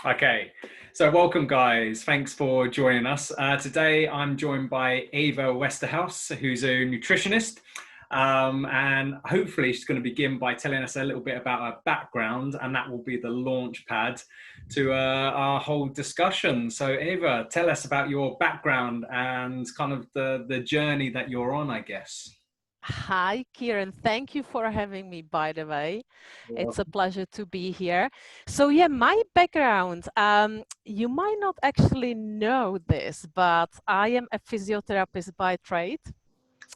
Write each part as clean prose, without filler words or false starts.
Okay, so welcome guys. Thanks for joining us. Today I'm joined by Eva Westerhuis, who's a nutritionist. And hopefully she's going to begin by telling us a little bit about her background, and that will be the launch pad to our whole discussion. So Eva, tell us about your background and kind of the journey that you're on, I guess. Hi, Kieran. Thank you for having me, by the way. It's a pleasure to be here. So, yeah, my background, you might not actually know this, but I am a physiotherapist by trade.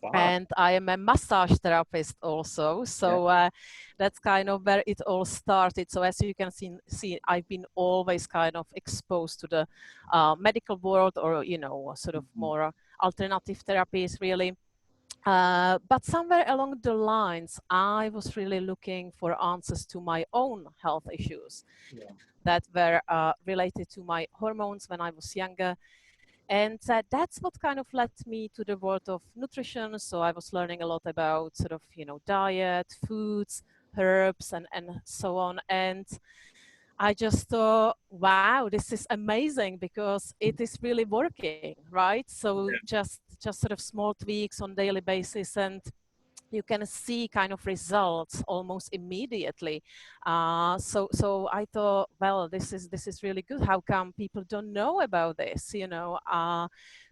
Wow. And I am a massage therapist also. Yeah. So that's kind of where it all started. So as you can see, I've been always kind of exposed to the medical world or, sort of more alternative therapies, really. But somewhere along the lines, I was really looking for answers to my own health issues Yeah. that were related to my hormones when I was younger. And that's what kind of led me to the world of nutrition. So I was learning a lot about sort of, diet, foods, herbs, and so on. And I just thought, wow, this is amazing because it is really working, right? So just sort of small tweaks on daily basis, and you can see kind of results almost immediately. So I thought, well, this is really good. How come people don't know about this?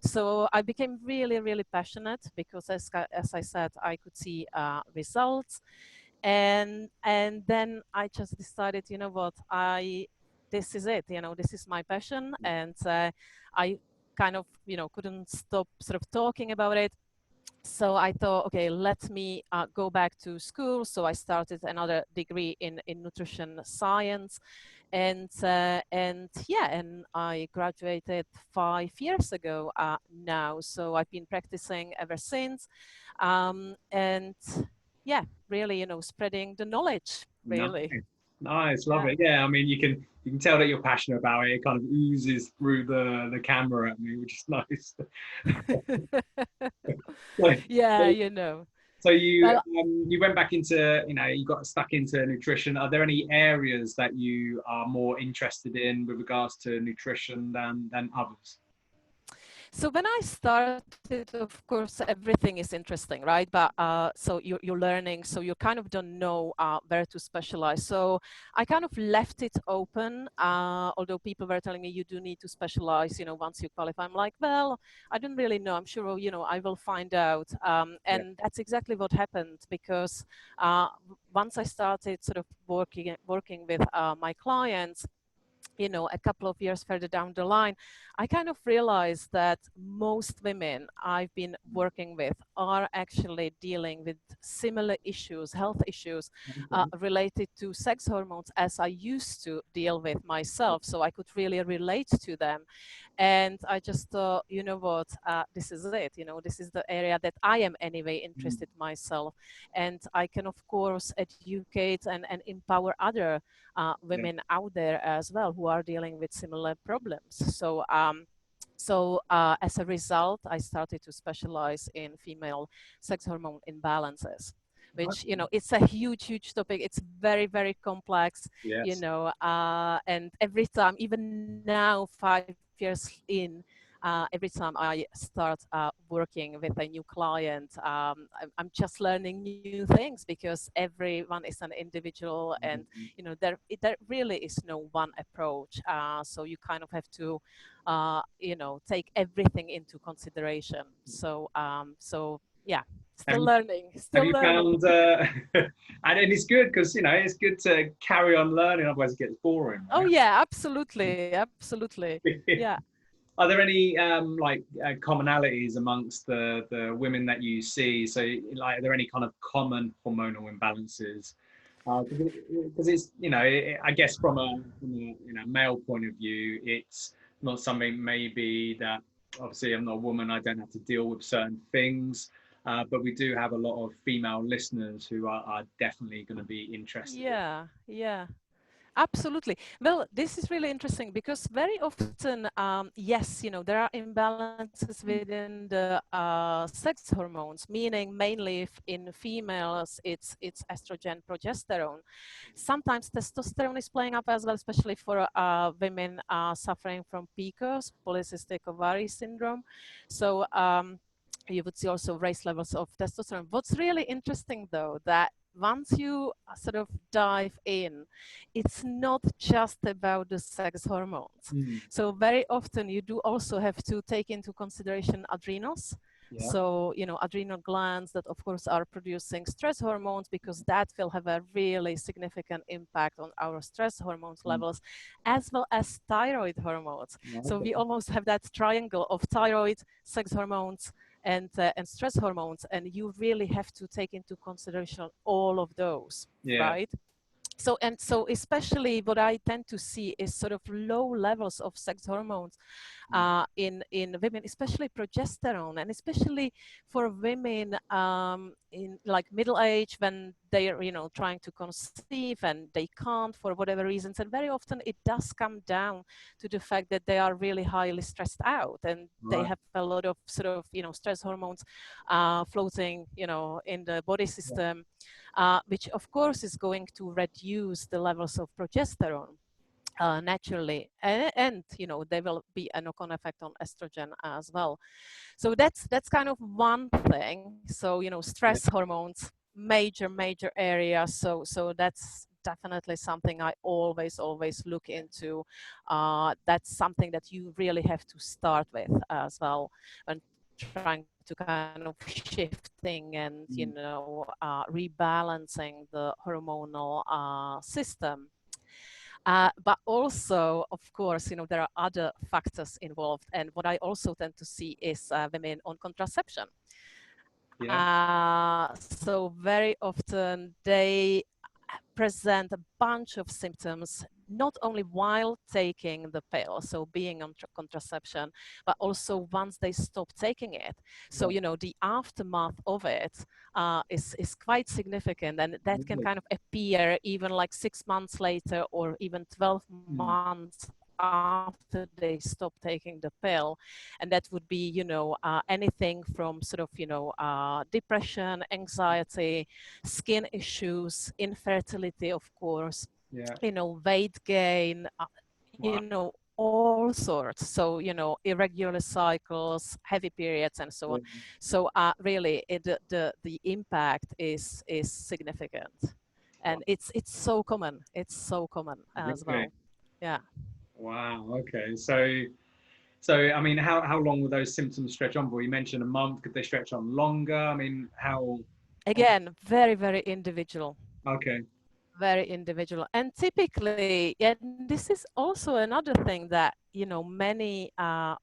So I became really, really passionate because, as I said, I could see results, and then I just decided, you know what, I this is it. This is my passion, and I kind of couldn't stop sort of talking about it. So I thought, okay, let me go back to school. So I started another degree in nutrition science, and yeah, and I graduated 5 years ago now. So I've been practicing ever since, and yeah, really, spreading the knowledge, Nice, really. nice, love Yeah. it. Yeah, I mean, you can tell that you're passionate about it. It kind of oozes through the camera at me, which is nice. So, Yeah, so so you Well, you went back into you got stuck into nutrition. Are there any areas that you are more interested in with regards to nutrition than others? so when I started, of course, everything is interesting, right? But so you're learning, so you kind of don't know where to specialize. So I kind of left it open. Although people were telling me you do need to specialize, once you qualify. I'm like, well, I don't really know. I'm sure, I will find out. Yeah. And that's exactly what happened because once I started sort of working with my clients, a couple of years further down the line, I kind of realized that most women I've been working with are actually dealing with similar issues, health issues Okay. related to sex hormones as I used to deal with myself. So I could really relate to them. And I just thought, you know what, this is it. This is the area that I am anyway interested myself. And I can, of course, educate and empower other Yeah. women out there as well who are dealing with similar problems. So as a result, I started to specialize in female sex hormone imbalances, which, Okay. it's a huge topic. It's very, very complex, Yes. and every time, even now, 5 years in, every time I start working with a new client, I'm just learning new things because everyone is an individual, and there really is no one approach. So you kind of have to, take everything into consideration. So yeah, Have still you learning, have still you learning. found and it's good because it's good to carry on learning, otherwise it gets boring, Oh right? yeah, absolutely, absolutely. Yeah. Are there any commonalities amongst the women that you see? So, like, are there any kind of common hormonal imbalances? Because it's I guess from a male point of view, it's not something maybe that obviously I'm not a woman, I don't have to deal with certain things, but we do have a lot of female listeners who are definitely going to be interested in. Yeah, yeah. Absolutely. Well, this is really interesting because very often, yes, there are imbalances within the sex hormones, meaning mainly if in females it's estrogen, progesterone. Sometimes testosterone is playing up as well, especially for women suffering from PCOS, polycystic ovary syndrome. So you would see also raised levels of testosterone. What's really interesting, though, that once you sort of dive in, it's not just about the sex hormones. Mm. So very often you do also have to take into consideration adrenals. Yeah. So, adrenal glands that of course are producing stress hormones, because that will have a really significant impact on our stress hormones Mm. levels, as well as thyroid hormones. Yeah, So okay. we almost have that triangle of thyroid, sex hormones, and stress hormones, and you really have to take into consideration all of those, Yeah. right? So especially what I tend to see is sort of low levels of sex hormones in women, especially progesterone, and especially for women in like middle age, when they are trying to conceive and they can't for whatever reasons. And very often it does come down to the fact that they are really highly stressed out, and they Right. have a lot of sort of stress hormones floating in the body Yeah. system, which of course is going to reduce the levels of progesterone naturally, and there will be a knock-on effect on estrogen as well. So that's kind of one thing. So stress Yeah. hormones, major area. So that's definitely something I always look into. That's something that you really have to start with as well when trying to kind of shifting and Mm. rebalancing the hormonal system. But also, of course, there are other factors involved. And what I also tend to see is women on contraception. Yeah. So very often they present a bunch of symptoms, not only while taking the pill, so being on contraception, but also once they stop taking it. So, Yeah. the aftermath of it is quite significant, and that can Really. kind of appear even like 6 months later or even 12 Mm. months after they stop taking the pill. And that would be, anything from sort of, depression, anxiety, skin issues, infertility, of course, Yeah. weight gain, Wow. all sorts. So, irregular cycles, heavy periods, and so on. Yeah. So, really, the impact is significant, Wow. and it's so common. It's so common as Really. well. Yeah. Wow. Okay. So I mean, how long will those symptoms stretch on for? You mentioned a month. Could they stretch on longer? I mean, how? Again, very individual. Okay. Very individual. And typically, and this is also another thing that many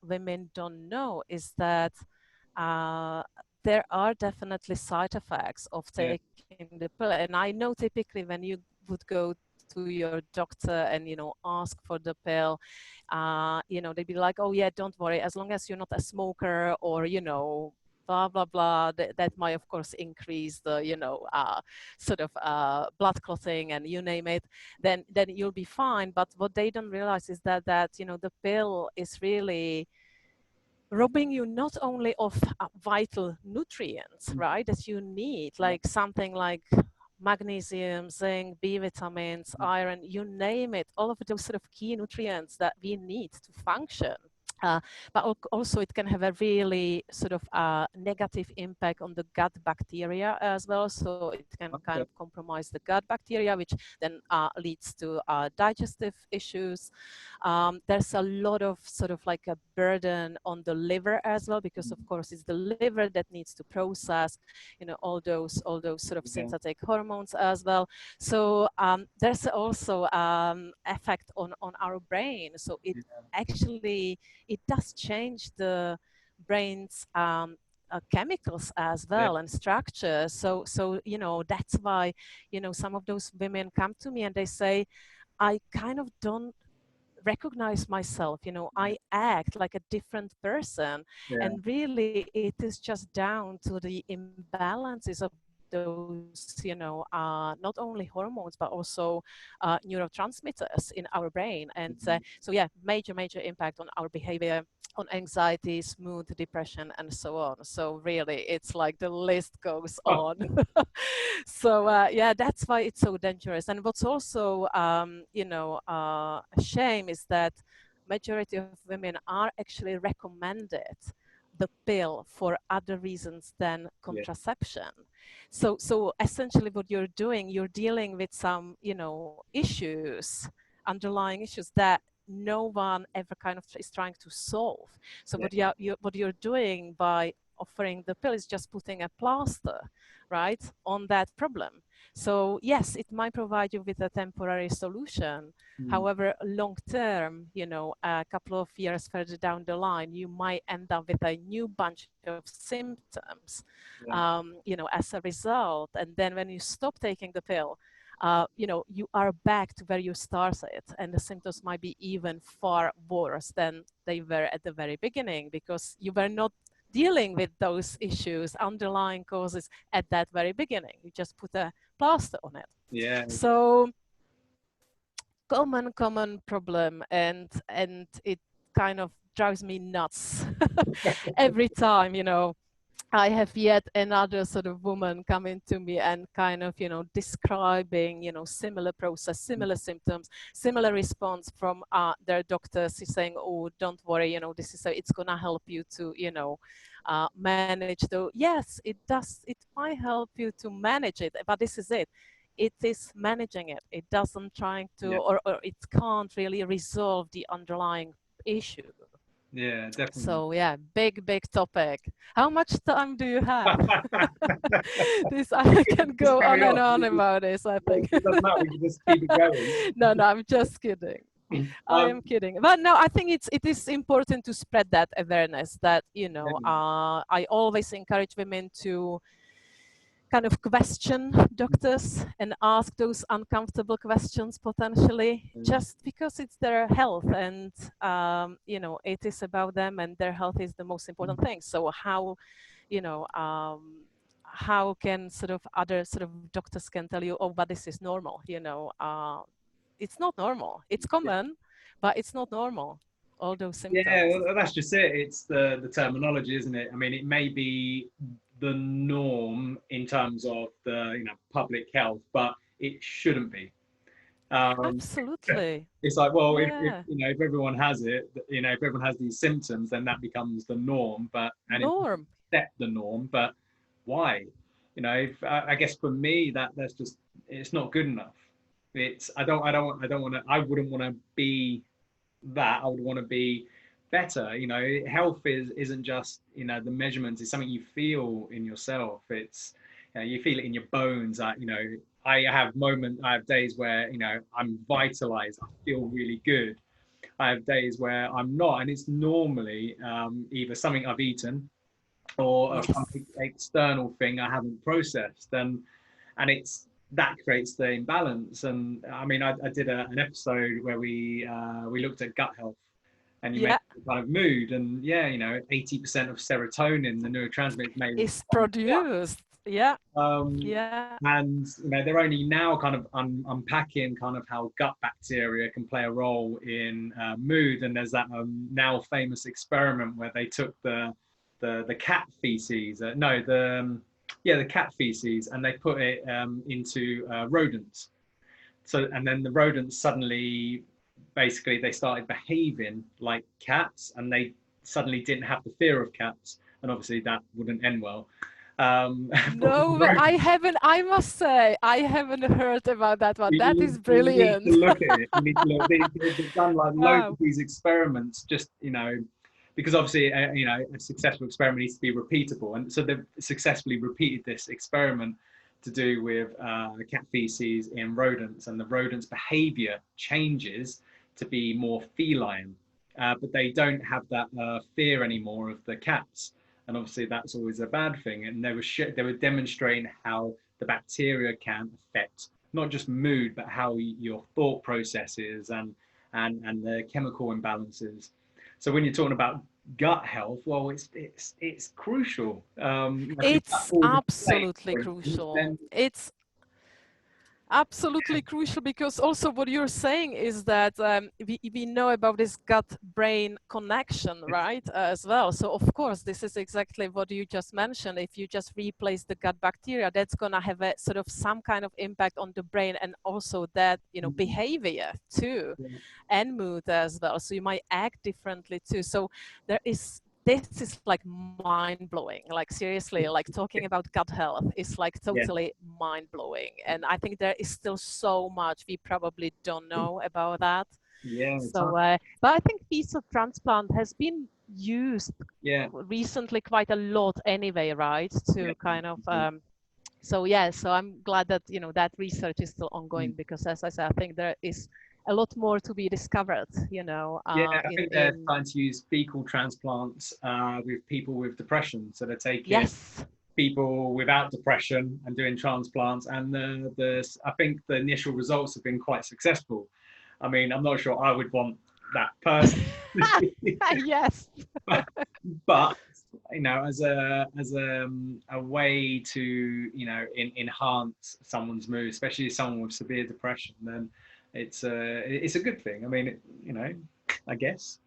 women don't know, is that uh, there are definitely side effects of Yeah. taking the pill. And I know typically when you would go to your doctor and ask for the pill, they'd be like, oh yeah, don't worry, as long as you're not a smoker, or blah blah blah. That might of course increase the sort of blood clotting and you name it. Then you'll be fine. But what they don't realize is that the pill is really robbing you not only of vital nutrients, Mm. right, that you need, Yeah. like something like magnesium, zinc, B vitamins, Mm. iron, you name it, all of those sort of key nutrients that we need to function. Uh, but also it can have a really sort of negative impact on the gut bacteria as well. So it can kind of Okay. compromise the gut bacteria, which then leads to digestive issues. There's a lot of sort of like a burden on the liver as well, because Mm. of course it's the liver that needs to process, all those sort of Yeah. synthetic hormones as well. So there's also effect on our brain. So it Yeah. actually it does change the brain's chemicals as Yeah. well and structure. So that's why some of those women come to me and they say, I kind of don't recognize myself, I act like a different person. Yeah. And really it is just down to the imbalances of both those, not only hormones, but also neurotransmitters in our brain. And so, yeah, major impact on our behavior, on anxieties, mood, depression, and so on. So really, it's like the list goes on. So yeah, that's why it's so dangerous. And what's also, a shame is that majority of women are actually recommended the pill for other reasons than contraception. So essentially what you're doing, you're dealing with some, issues, underlying issues that no one ever kind of is trying to solve. So what you're doing by offering the pill is just putting a plaster, right, on that problem. So yes, it might provide you with a temporary solution. However, long term, a couple of years further down the line, you might end up with a new bunch of symptoms, as a result. And then when you stop taking the pill, you are back to where you started, and the symptoms might be even far worse than they were at the very beginning, because you were not dealing with those issues, underlying causes at that very beginning. You just put a plaster on it. So common problem, and it kind of drives me nuts every time, I have yet another sort of woman coming to me and kind of, describing, similar process, similar symptoms, similar response from their doctors. She's saying, oh, don't worry, this is it's going to help you to, manage. Though, yes, it does. It might help you to manage it, but this is it. It is managing it. It doesn't trying to, or it can't really resolve the underlying issue. Yeah, definitely. So yeah, big topic. How much time do you have? This I can go on and on about this, I think. It doesn't matter, we can just keep it going. No, I'm just kidding. I am kidding. But no, I think it is important to spread that awareness that, I always encourage women to kind of question doctors and ask those uncomfortable questions potentially, just because it's their health, and it is about them, and their health is the most important thing. So how how can sort of other sort of doctors can tell you, oh, but this is normal, it's not normal. It's common, but it's not normal, all those symptoms. Yeah, well, that's just it. It's the terminology, isn't it? I mean, it may be the norm in terms of the public health, but it shouldn't be. Absolutely. It's like, well, if everyone has it, if everyone has these symptoms, then that becomes the norm. It's set the norm. But why? I guess for me that's just, it's not good enough. I wouldn't want to be that. I would want to be better. Health isn't just the measurements. It's something you feel in yourself. It's you feel it in your bones. I have days where I'm vitalized. I feel really good. I have days where I'm not, and it's normally either something I've eaten or some external thing I haven't processed, and it's that creates the imbalance. And I mean, I did an episode where we looked at gut health, and you mentioned kind of mood, and 80% of serotonin, the neurotransmitter, is produced. And they're only now kind of unpacking kind of how gut bacteria can play a role in mood. And there's that now famous experiment where they took the cat feces, the cat feces, and they put it into rodents. So, and then the rodents suddenly, basically, they started behaving like cats, and they suddenly didn't have the fear of cats, and obviously that wouldn't end well. No, I must say, I haven't heard about that one. That is brilliant. You need to look at it. You need to look. They've done like loads of these experiments, just because obviously a successful experiment needs to be repeatable, and so they've successfully repeated this experiment to do with cat feces in rodents, and the rodents' behavior changes to be more feline, but they don't have that fear anymore of the cats. And obviously that's always a bad thing. And they were demonstrating how the bacteria can affect not just mood, but how your thought processes and the chemical imbalances. So when you're talking about gut health, well, it's crucial. Like if that It's falls into place, absolutely for instance, crucial. then It's absolutely crucial, because also what you're saying is that we know about this gut-brain connection, right, as well. So of course, this is exactly what you just mentioned. If you just replace the gut bacteria, that's going to have a sort of some kind of impact on the brain, and also that, behavior too, yeah, and mood as well. So you might act differently too. So this is like mind-blowing. Like seriously, like talking about gut health is like yeah, totally mind-blowing, and I think there is still so much we probably don't know about that. yeah, So but I think piece of transplant has been used yeah, recently quite a lot anyway, right, yeah, to kind of so yeah, so I'm glad that that research is still ongoing, mm. because as I said, I think there is a lot more to be discovered, Yeah. I think they're in starting to use fecal transplants with people with depression. So they're taking yes. people without depression and doing transplants, and I think the initial results have been quite successful. I mean, I'm not sure I would want that person, Yes. but as a way to enhance someone's mood, especially someone with severe depression, then it's a good thing. I mean, I guess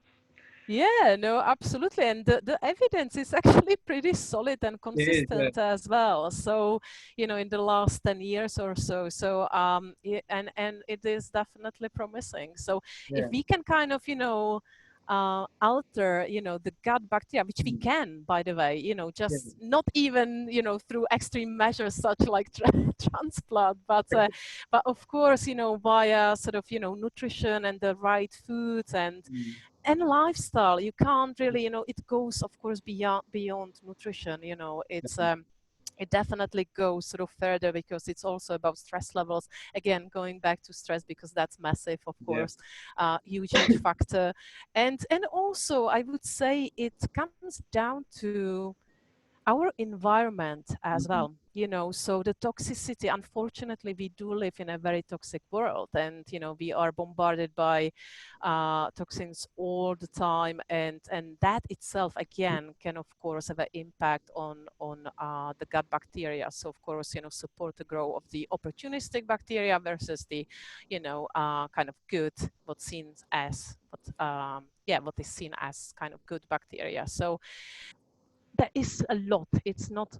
Yeah, no, absolutely. And the evidence is actually pretty solid and it is. Yeah, consistent as well. So, in the last 10 years or so. So, and it is definitely promising. So if yeah, we can kind of, alter, the gut bacteria, which we mm, can, by the way, yeah, just not even, through extreme measures such like transplant, but of course, via sort of, nutrition and the right foods mm, and lifestyle. You can't really, it goes of course beyond nutrition. It definitely goes sort of further, because it's also about stress levels, again going back to stress, because that's massive, of yeah, course, huge factor. And also I would say it comes down to our environment as mm, well. So the toxicity, unfortunately, we do live in a very toxic world, and we are bombarded by toxins all the time, and that itself again can of course have an impact on the gut bacteria. So of course, support the growth of the opportunistic bacteria versus the kind of good, what's seen as what is seen as kind of good bacteria. So there is a lot. It's not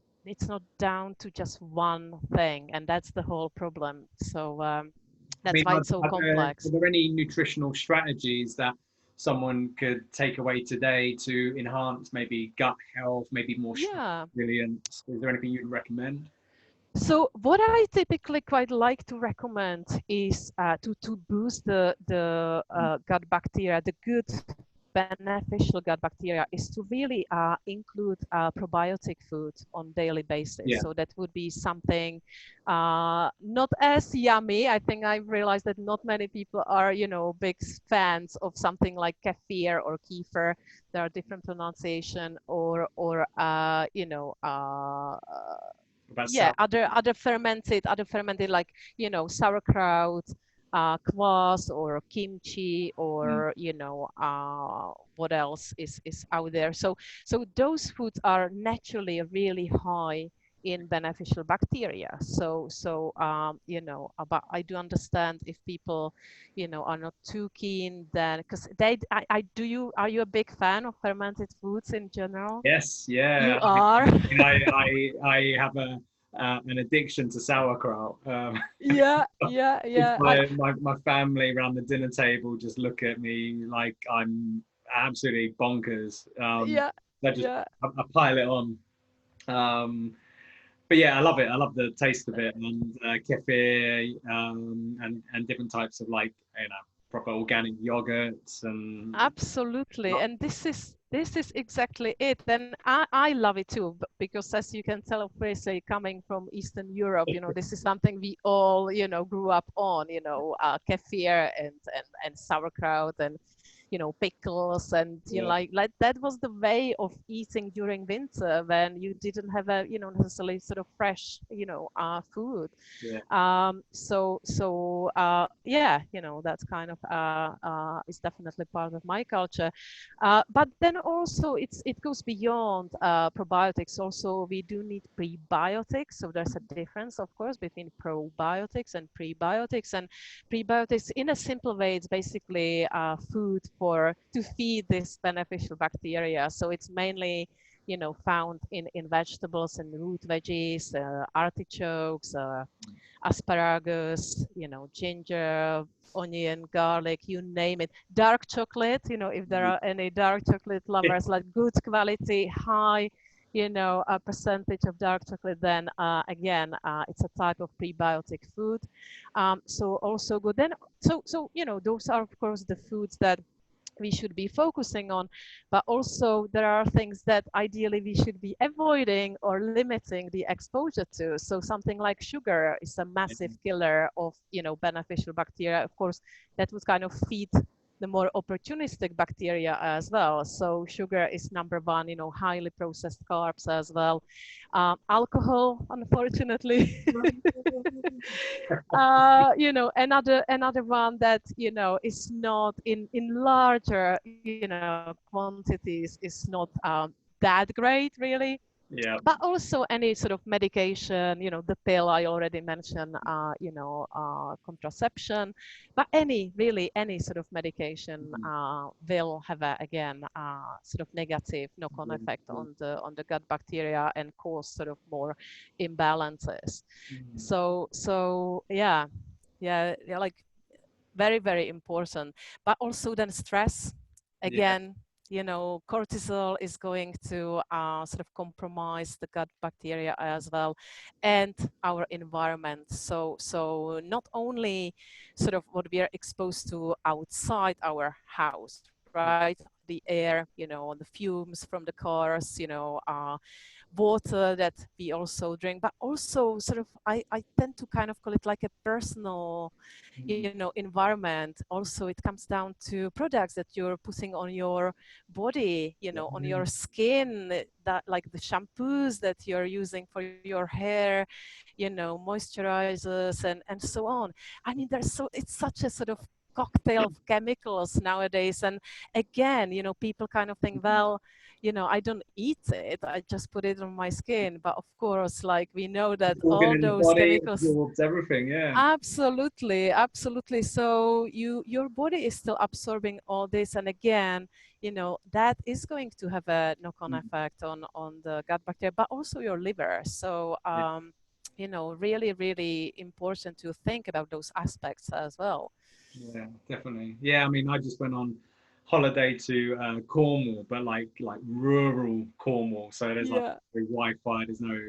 down to just one thing, and that's the whole problem. So I that's mean, why it's so are complex. there any nutritional strategies that someone could take away today to enhance maybe gut health, maybe more stress Yeah. resilience? Is there anything you'd recommend? So what I typically quite like to recommend is to boost the gut bacteria, the good beneficial gut bacteria, is to really include probiotic food on daily basis. Yeah, So that would be something not as yummy. I think I've realized that not many people are, big fans of something like kefir or kefir. There are different pronunciation, or about yeah, sour. other fermented, like sauerkraut, kvass, or kimchi, Mm, or what else is out there. So those foods are naturally really high in beneficial bacteria. But I do understand if people are not too keen, then because are you a big fan of fermented foods in general? yes, You yeah. are. I have an addiction to sauerkraut. Yeah, yeah, It's yeah. my family around the dinner table just look at me like I'm absolutely bonkers. Yeah, I just yeah. I pile it on. Um, but yeah, I love it. I love the taste of it, and kefir, and different types of proper organic yogurts and Absolutely. And this is exactly it. And I love it too, because as you can tell, obviously coming from Eastern Europe, this is something we all, grew up on, kefir and sauerkraut. And pickles and like that was the way of eating during winter when you didn't have a necessarily sort of fresh food. Yeah, that's kind of is definitely part of my culture. But then also it goes beyond probiotics. Also, we do need prebiotics. So there's a difference, of course, between probiotics and prebiotics. And prebiotics, in a simple way, it's basically food to feed this beneficial bacteria. So it's mainly found in vegetables and root veggies, artichokes, asparagus, ginger, onion, garlic, you name it. Dark chocolate, if there are any dark chocolate lovers, like good quality, high, a percentage of dark chocolate, then again, it's a type of prebiotic food. So also good. Then, so those are of course the foods that we should be focusing on, but also there are things that ideally we should be avoiding or limiting the exposure to. So something like sugar is a massive killer of beneficial bacteria. Of course, that would kind of feed the more opportunistic bacteria as well. So sugar is number one, highly processed carbs as well. Alcohol, unfortunately, another one that is not in larger quantities is not that great really. Yeah. But also any sort of medication, the pill I already mentioned, contraception, but any sort of medication will have again sort of negative knock-on effect on the gut bacteria and cause sort of more imbalances. So yeah, like very, very important. But also then stress, again, cortisol is going to sort of compromise the gut bacteria as well, and our environment. So not only sort of what we are exposed to outside our house, right? The air, the fumes from the cars, water that we also drink, but also sort of I tend to kind of call it like a personal environment. Also, it comes down to products that you're putting on your body, on your skin, that like the shampoos that you're using for your hair, moisturizers and so on. I mean, it's such a sort of cocktail of chemicals nowadays. And again, people kind of think, well, I don't eat it, I just put it on my skin. But of course, like we know that all those chemicals absorbs everything. absolutely. So your body is still absorbing all this, and again, that is going to have a knock-on effect on the gut bacteria, but also your liver. So really, really important to think about those aspects as well. Yeah, definitely. Yeah, I mean, I just went on holiday to Cornwall, but like rural Cornwall. So there's like no Wi-Fi, there's no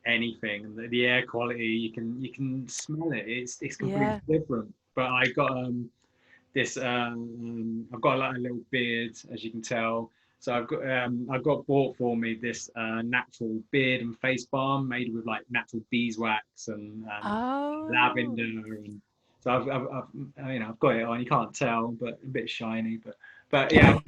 anything, and the air quality you can smell it. It's completely different. But I got this I've got like a little beard, as you can tell. So I've got bought for me this natural beard and face balm made with like natural beeswax and lavender, and so I've got it on. You can't tell, but a bit shiny, but yeah,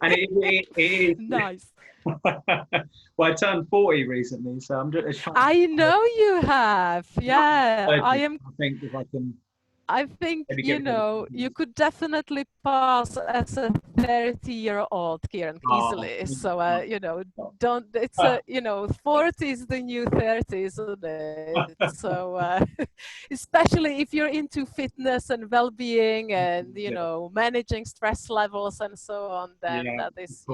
and it is nice. well, I turned 40 recently, so I'm just trying. I know you have. Yeah, I think if I can. I think, you could definitely pass as a 30-year-old, Kieran, easily. So, don't, it's 40 is the new 30, isn't it? So, especially if you're into fitness and well-being and, managing stress levels and so on, then that is,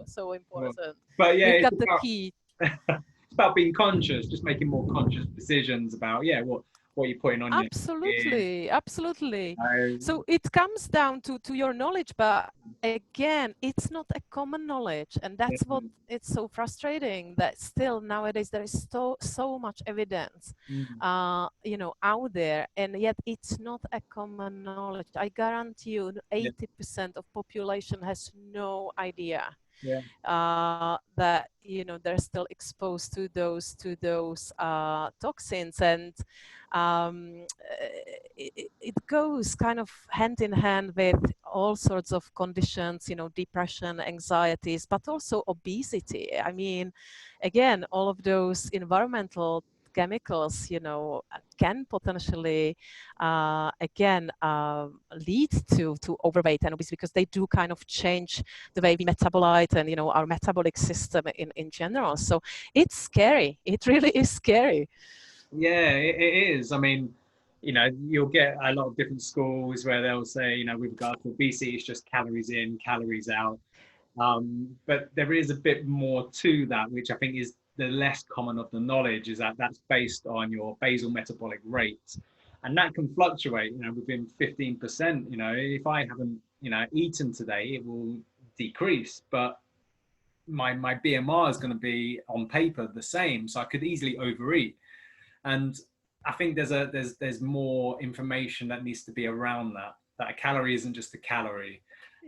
so important. But yeah, you've got the key. It's about being conscious, just making more conscious decisions about, what you're putting on absolutely. So it comes down to your knowledge, but again, it's not a common knowledge, and that's what it's so frustrating, that still nowadays there is so much evidence out there, and yet it's not a common knowledge. I guarantee you 80% of population has no idea that they're still exposed to those toxins, and it goes kind of hand in hand with all sorts of conditions, depression, anxieties, but also obesity. I mean, again, all of those environmental chemicals, can potentially, again, lead to overweight and obesity, because they do kind of change the way we metabolize and, our metabolic system in general. So it's scary. It really is scary. Yeah, it is. I mean, you'll get a lot of different schools where they'll say, with regard to obesity, it's just calories in, calories out. But there is a bit more to that, which I think is the less common of the knowledge, is that that's based on your basal metabolic rate. And that can fluctuate, within 15%. If I haven't, eaten today, it will decrease. But my BMR is going to be on paper the same. So I could easily overeat. And I think there's more information that needs to be around that a calorie isn't just a calorie,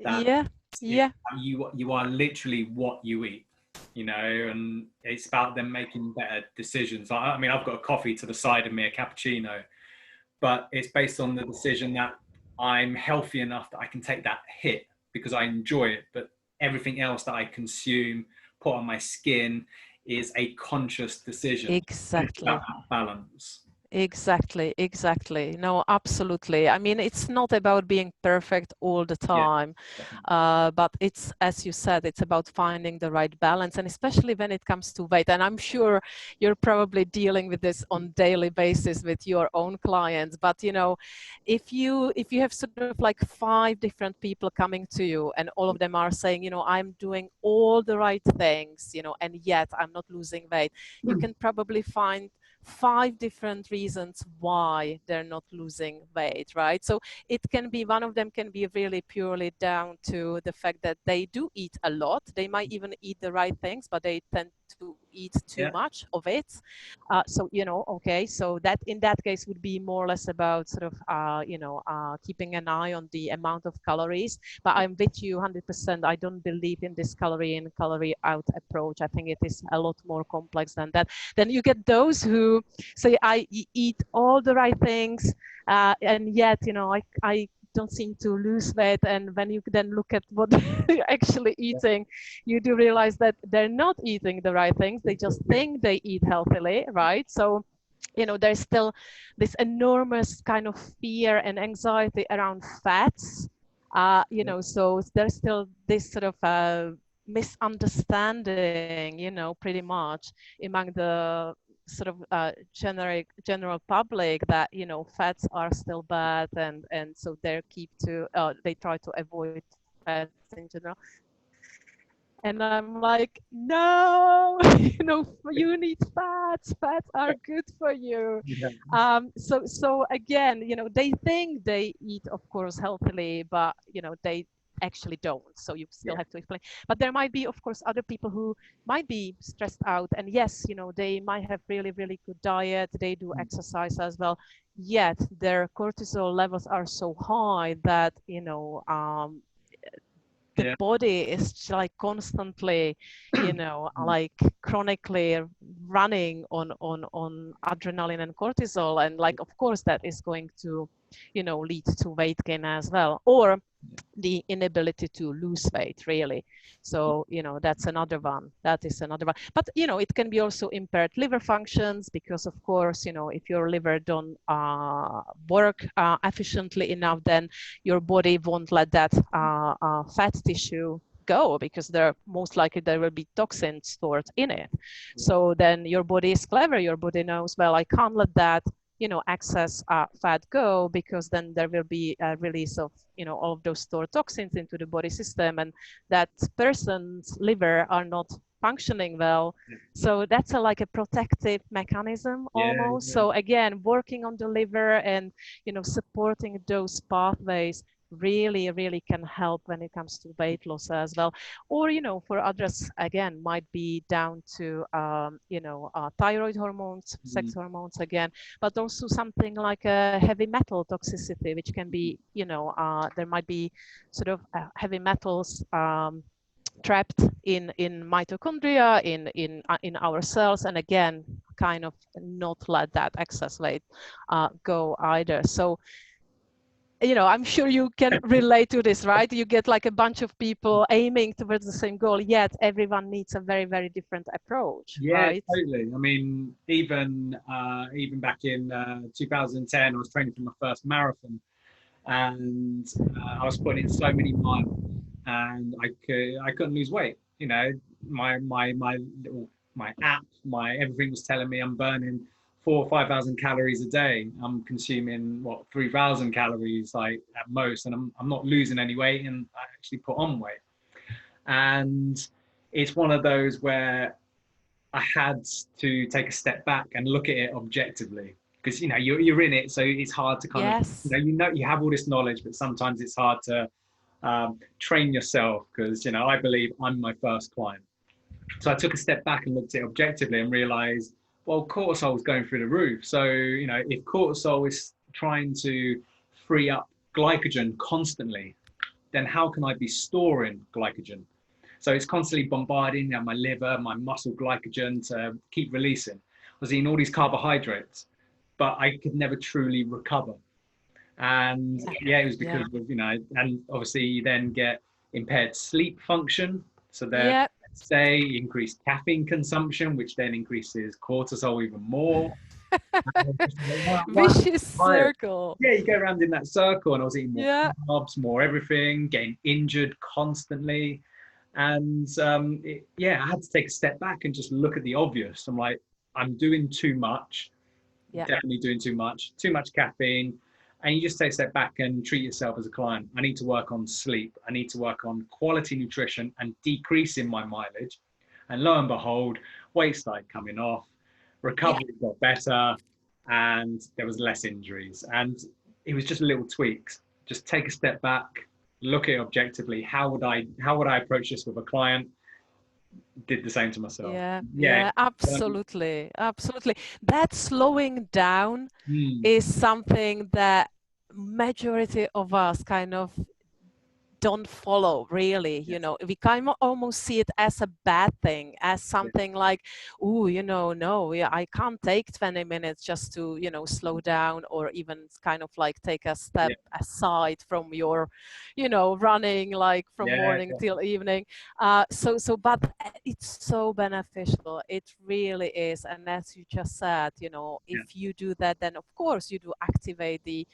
that Yeah. you are literally what you eat, and it's about them making better decisions. I mean, I've got a coffee to the side of me, a cappuccino, but it's based on the decision that I'm healthy enough that I can take that hit because I enjoy it, but everything else that I consume, put on my skin, is a conscious decision. Exactly. It's about that balance. Exactly. No, absolutely. I mean, it's not about being perfect all the time, but it's, as you said, it's about finding the right balance, and especially when it comes to weight. And I'm sure you're probably dealing with this on daily basis with your own clients. But if you have sort of like 5 different people coming to you, and all of them are saying, I'm doing all the right things, and yet I'm not losing weight, you can probably find 5 different reasons why they're not losing weight, right? So it can be, one of them can be really purely down to the fact that they do eat a lot. They might even eat the right things, but they tend to eat too much of it. So, okay, so that in that case would be more or less about sort of, keeping an eye on the amount of calories. But I'm with you 100%. I don't believe in this calorie in, calorie out approach. I think it is a lot more complex than that. Then you get those who say, I eat all the right things, and yet, I don't seem to lose weight. And when you then look at what they're actually eating, you do realize that they're not eating the right things. They just think they eat healthily, right? So, there's still this enormous kind of fear and anxiety around fats, so there's still this sort of misunderstanding, pretty much among the sort of general public that fats are still bad, and so they try to avoid fats in general. And I'm like, no, you need fats. Fats are good for you. So again, they think they eat, of course, healthily, but they actually don't. So you still have to explain. But there might be, of course, other people who might be stressed out, and yes, they might have really, really good diet. They do exercise as well. Yet their cortisol levels are so high that the body is like constantly, like chronically running on adrenaline and cortisol, and like, of course, that is going to, lead to weight gain as well, or the inability to lose weight, really. So that's another one. That is another one. But it can be also impaired liver functions, because of course, if your liver don't work efficiently enough, then your body won't let that fat tissue go, because most likely there will be toxins stored in it. So then your body is clever. Your body knows, well, I can't let that excess fat go, because then there will be a release of all of those stored toxins into the body system, and that person's liver are not functioning well. So that's like a protective mechanism almost. So again, working on the liver and supporting those pathways really, really can help when it comes to weight loss as well. Or for others, again, might be down to thyroid hormones, sex hormones again, but also something like a heavy metal toxicity, which can be, there might be sort of heavy metals trapped in mitochondria, in our cells, and again, kind of not let that excess weight go either. So you know, I'm sure you can relate to this, right? You get like a bunch of people aiming towards the same goal, yet everyone needs a very, very different approach, Yeah, right? totally. I mean, even back in 2010, I was training for my first marathon, and I was putting in so many miles, and I couldn't lose weight. You know, my little my app, my everything was telling me I'm burning 4 or 5 thousand calories a day. I'm consuming what 3,000 calories like at most, and I'm not losing any weight, and I actually put on weight. And it's one of those where I had to take a step back and look at it objectively, because you know you're in it, so it's hard to kind of Yes. you have all this knowledge, but sometimes it's hard to train yourself, because you know I believe I'm my first client. So I took a step back and looked at it objectively and realized, well, cortisol was going through the roof. So you know if cortisol is trying to free up glycogen constantly, then how can I be storing glycogen? So it's constantly bombarding my liver, my muscle glycogen to keep releasing. I was eating all these carbohydrates, but I could never truly recover. And Yeah. yeah, it was Yeah. because of, you know, and obviously you then get impaired sleep function. So there, Yeah. say increased caffeine consumption, which then increases cortisol even more. And why am Vicious I tired? circle. Yeah, you go around in that circle, and I was eating more Yeah. carbs, more everything, getting injured constantly. And yeah, I had to take a step back and just look at the obvious. I'm like, I'm doing too much, Yeah. definitely doing too much caffeine. And you just take a step back and treat yourself as a client. I need to work on sleep. I need to work on quality nutrition and decreasing my mileage. And lo and behold, weight started coming off, Yeah. recovery got better, and there was less injuries. And it was just little tweaks. Just take a step back, look at it objectively. How would I approach this with a client? Did the same to myself. Yeah. Yeah. Yeah. Absolutely. Absolutely. That slowing down Mm, is something that majority of us kind of don't follow, really. You yes. know, we kind of almost see it as a bad thing, as Yeah. something like, oh, you know, no, yeah, I can't take 20 minutes just to, you know, slow down, or even kind of like take a step Yeah. aside from your, you know, running like from Yeah. morning till evening. But it's so beneficial. It really is. And as you just said, you know, Yeah. if you do that, then of course you do activate the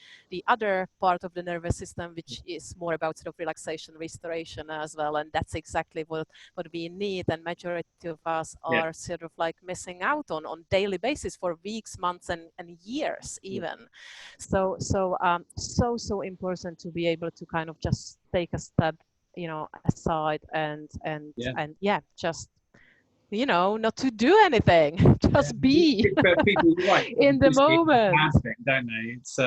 other part of the nervous system, which is more about sort of relaxation, restoration as well. And that's exactly what we need. And majority of us Yeah. are sort of like missing out on daily basis for weeks, months, and years Yeah. even. So important to be able to kind of just take a step, you know, aside Yeah. and yeah, just, you know, not to do anything, Yeah. just be But people, you're right. in the People see it as a moment. bad thing, don't they? It's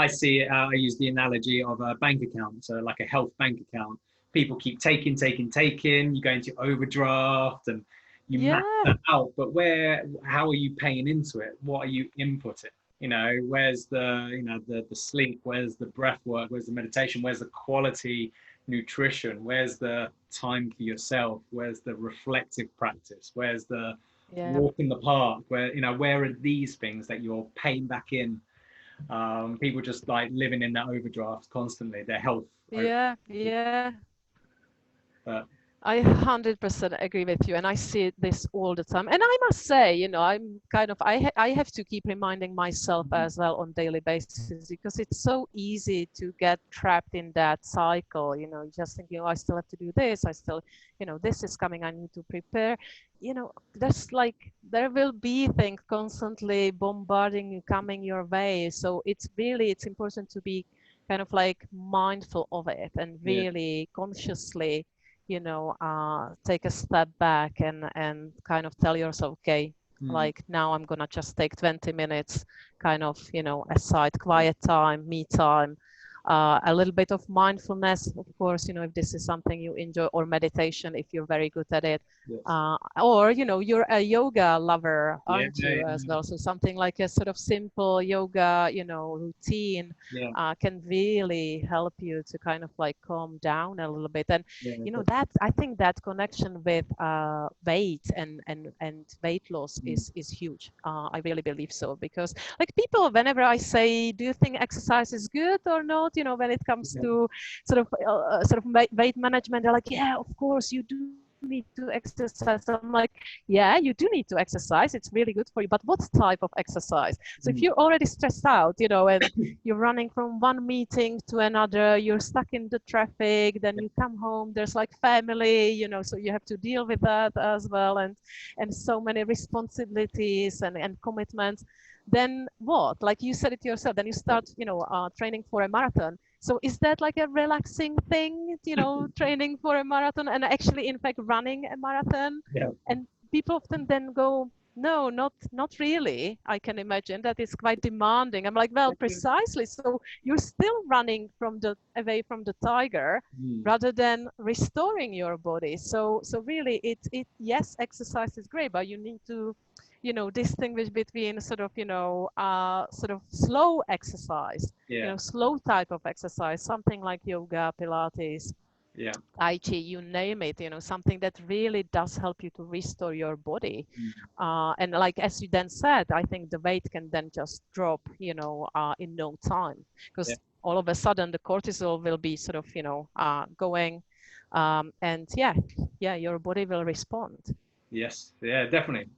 I see it. I use the analogy of a bank account, so like a health bank account. People keep taking. You go into overdraft, and you max Yeah. that out. But how are you paying into it? What are you inputting? You know, where's the sleep? Where's the breath work? Where's the meditation? Where's the quality nutrition? Where's the time for yourself? Where's the reflective practice? Where's the Yeah. walk in the park? Where are these things that you're paying back in? People just like living in that overdraft constantly, their health. Yeah, yeah. But I 100% agree with you, and I see this all the time. And I must say, you know, I'm kind of I have to keep reminding myself as well on daily basis, because it's so easy to get trapped in that cycle. You know, just thinking, oh, I still have to do this. I still, you know, this is coming. I need to prepare. You know, there's like there will be things constantly bombarding you, coming your way. So it's important to be kind of like mindful of it and yeah, really consciously, you know, take a step back and kind of tell yourself, okay, mm, like now I'm gonna just take 20 minutes kind of, you know, aside, quiet time, me time, a little bit of mindfulness, of course, if this is something you enjoy, or meditation if you're very good at it. Yes. Or you're a yoga lover, aren't Yeah, you, as well? So something like a sort of simple yoga routine can really help you to kind of like calm down a little bit. And that, I think that connection with weight and weight loss is huge. I really believe so, because like people, whenever I say, do you think exercise is good or not, when it comes to sort of weight management, they're like, yeah, of course you do need to exercise. I'm like, yeah, you do need to exercise, it's really good for you, but what type of exercise? So if you're already stressed out, and you're running from one meeting to another, you're stuck in the traffic, then you come home, there's like family, so you have to deal with that as well, and so many responsibilities and commitments. Then what? Like you said it yourself, then you start, training for a marathon. So is that like a relaxing thing, training for a marathon and actually, in fact, running a marathon? Yeah. And people often then go, no, not really. I can imagine that it's quite demanding. I'm like, well, precisely. So you're still running away from the tiger rather than restoring your body. So really, yes, exercise is great, but you need to distinguish between sort of slow exercise, slow type of exercise, something like yoga, Pilates, Tai Chi, you name it, something that really does help you to restore your body. And like, as you then said, I think the weight can then just drop, in no time, because all of a sudden the cortisol will be sort of, going, and your body will respond. Yes, yeah, definitely.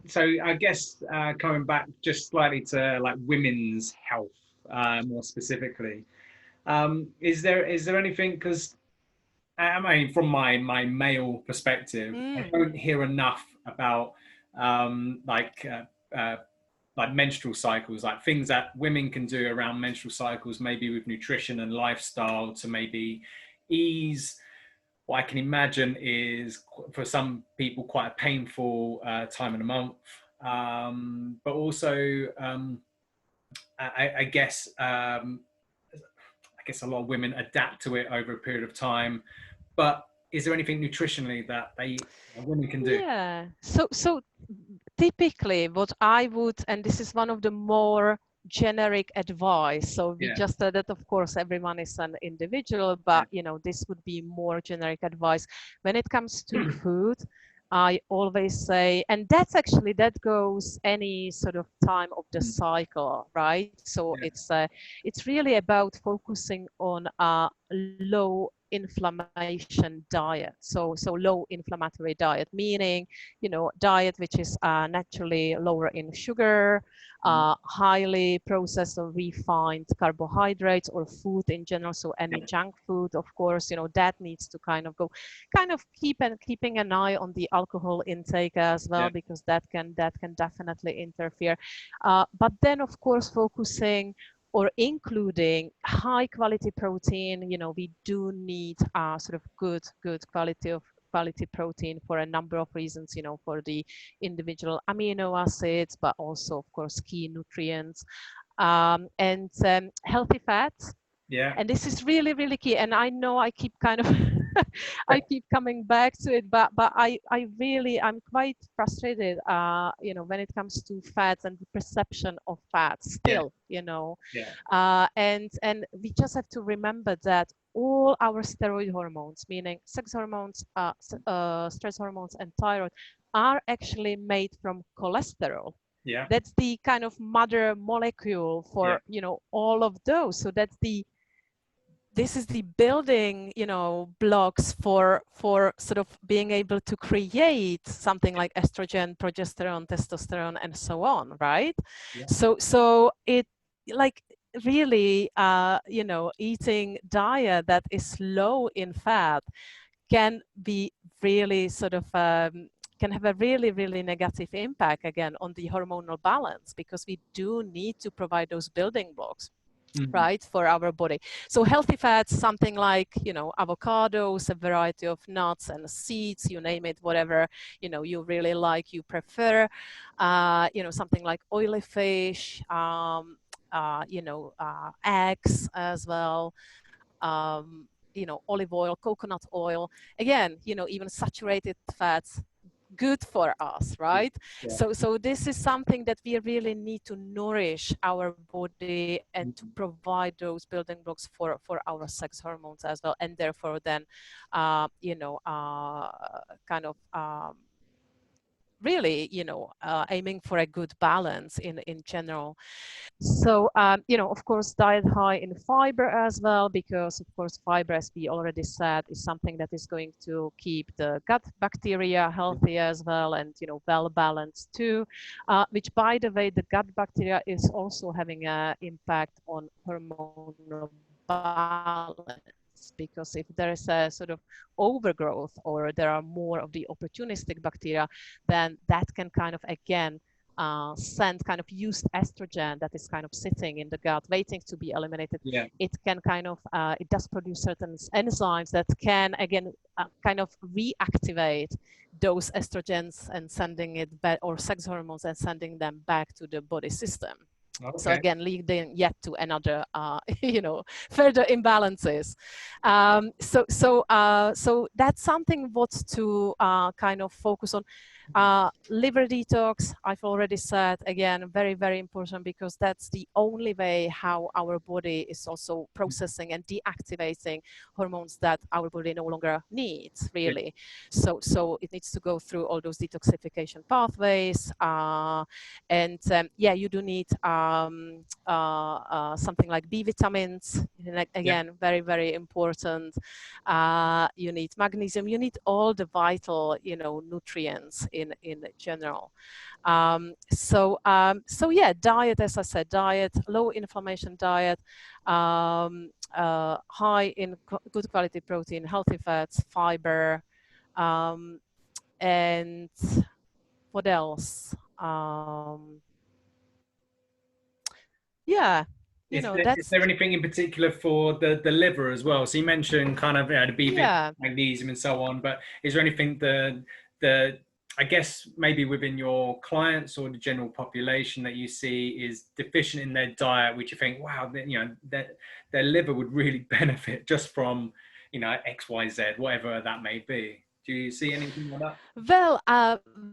So I guess coming back just slightly to like women's health, more specifically, is there anything? Because I mean, from my male perspective, I don't hear enough about like menstrual cycles, like things that women can do around menstrual cycles, maybe with nutrition and lifestyle to maybe ease what I can imagine is, for some people, quite a painful time in the month. But also, I guess a lot of women adapt to it over a period of time. But is there anything nutritionally that women can do? Yeah. So typically what I would, and this is one of the more generic advice. So we just said that, of course, everyone is an individual, but this would be more generic advice. When it comes to food, I always say, and that goes any sort of time of the cycle, right? So it's really about focusing on a low inflammation diet. So low inflammatory diet, meaning, diet which is naturally lower in sugar, highly processed or refined carbohydrates or food in general. So any junk food, of course, that needs to kind of keeping an eye on the alcohol intake as well, because that can definitely interfere. But then, of course, focusing or including high quality protein. We do need sort of good quality protein for a number of reasons, for the individual amino acids, but also, of course, key nutrients, and healthy fats. And this is really, really key. And I know I keep kind of I keep coming back to it, but I'm quite frustrated, when it comes to fats and the perception of fats still, and we just have to remember that all our steroid hormones, meaning sex hormones, stress hormones, and thyroid, are actually made from cholesterol. That's the kind of mother molecule for all of those. So this is the building, blocks for sort of being able to create something like estrogen, progesterone, testosterone, and so on, right? So it, like, really, eating diet that is low in fat can be really sort of can have a really, really negative impact, again, on the hormonal balance, because we do need to provide those building blocks, right, for our body. So healthy fats, something like, avocados, a variety of nuts and seeds, you name it, whatever, you really like, you prefer, something like oily fish, eggs as well, olive oil, coconut oil, again, even saturated fats, good for us, right? Yeah. So this is something that we really need to nourish our body and to provide those building blocks for our sex hormones as well, and therefore then kind of really aiming for a good balance in general. So, of course, diet high in fiber as well, because of course, fiber, as we already said, is something that is going to keep the gut bacteria healthy as well, and, well balanced too, which, by the way, the gut bacteria is also having an impact on hormonal balance, because if there is a sort of overgrowth, or there are more of the opportunistic bacteria, then that can kind of, again, send kind of used estrogen that is kind of sitting in the gut waiting to be eliminated. Yeah. It can kind of, it does produce certain enzymes that can, again, kind of reactivate those estrogens and sending it back, or sex hormones, and sending them back to the body system. Okay. So again, leading yet to another, further imbalances. So that's something what to kind of focus on. Liver detox, I've already said, again, very, very important, because that's the only way how our body is also processing and deactivating hormones that our body no longer needs, really. Yeah. So it needs to go through all those detoxification pathways. And yeah, you do need something like B vitamins, again, very, very important. You need magnesium, you need all the vital, nutrients in general. So yeah, diet, as I said, low inflammation diet, high in good quality protein, healthy fats, fiber, and what else? Yeah, Is that's there anything in particular for the liver as well? So you mentioned kind of the B vitamin, yeah. magnesium, and so on. But is there anything I guess maybe within your clients or the general population that you see is deficient in their diet, which you think, wow, their liver would really benefit just from X, Y, Z, whatever that may be. Do you see anything like that? Well,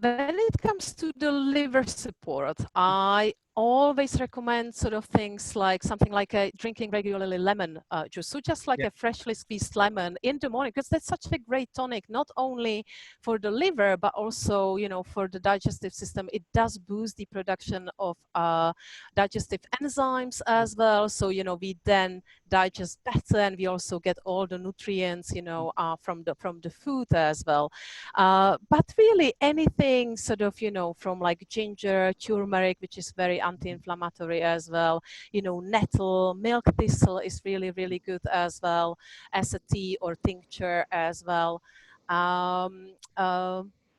when it comes to the liver support, I always recommend sort of things like something like drinking regularly lemon juice. So just like a freshly squeezed lemon in the morning, because that's such a great tonic, not only for the liver, but also, for the digestive system. It does boost the production of digestive enzymes as well. So, we then digest better, and we also get all the nutrients, from the food as well. But really anything sort of, from like ginger, turmeric, which is very anti-inflammatory as well, nettle, milk thistle is really, really good as well, as a tea or tincture as well.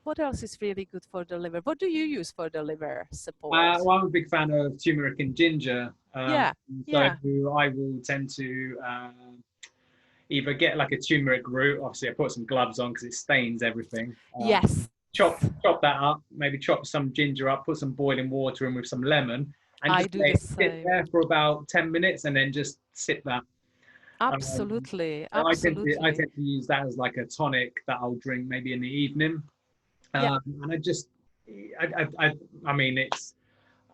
What else is really good for the liver? What do you use for the liver support? Well, I'm a big fan of turmeric and ginger. Yeah, So yeah. I will tend to either get like a turmeric root. Obviously, I put some gloves on because it stains everything. Yes. Chop that up. Maybe chop some ginger up. Put some boiling water in with some lemon, and I just do let the it sit same. there for about 10 minutes, and then just sip that. Absolutely, I tend absolutely. to use that as like a tonic that I'll drink maybe in the evening. Yeah, And I mean, it's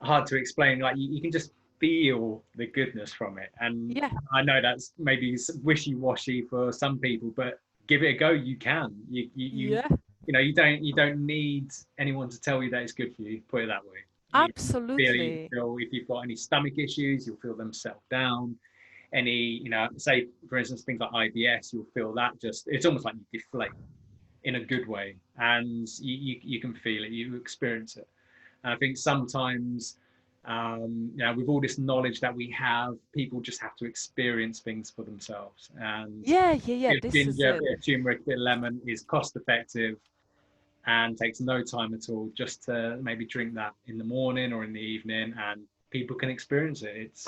hard to explain. Like you can just feel the goodness from it, and yeah, I know that's maybe wishy-washy for some people, but give it a go. You can. yeah. You don't need anyone to tell you that it's good for you. Put it that way. You Absolutely. feel if you've got any stomach issues, you'll feel them settle down. Any, say for instance things like IBS, you'll feel that just it's almost like you deflate in a good way, and you can feel it, you experience it. And I think sometimes, with all this knowledge that we have, people just have to experience things for themselves. And Yeah. bit of This is ginger, it. bit of turmeric, bit of lemon is cost effective and takes no time at all. Just to maybe drink that in the morning or in the evening, and people can experience it. It's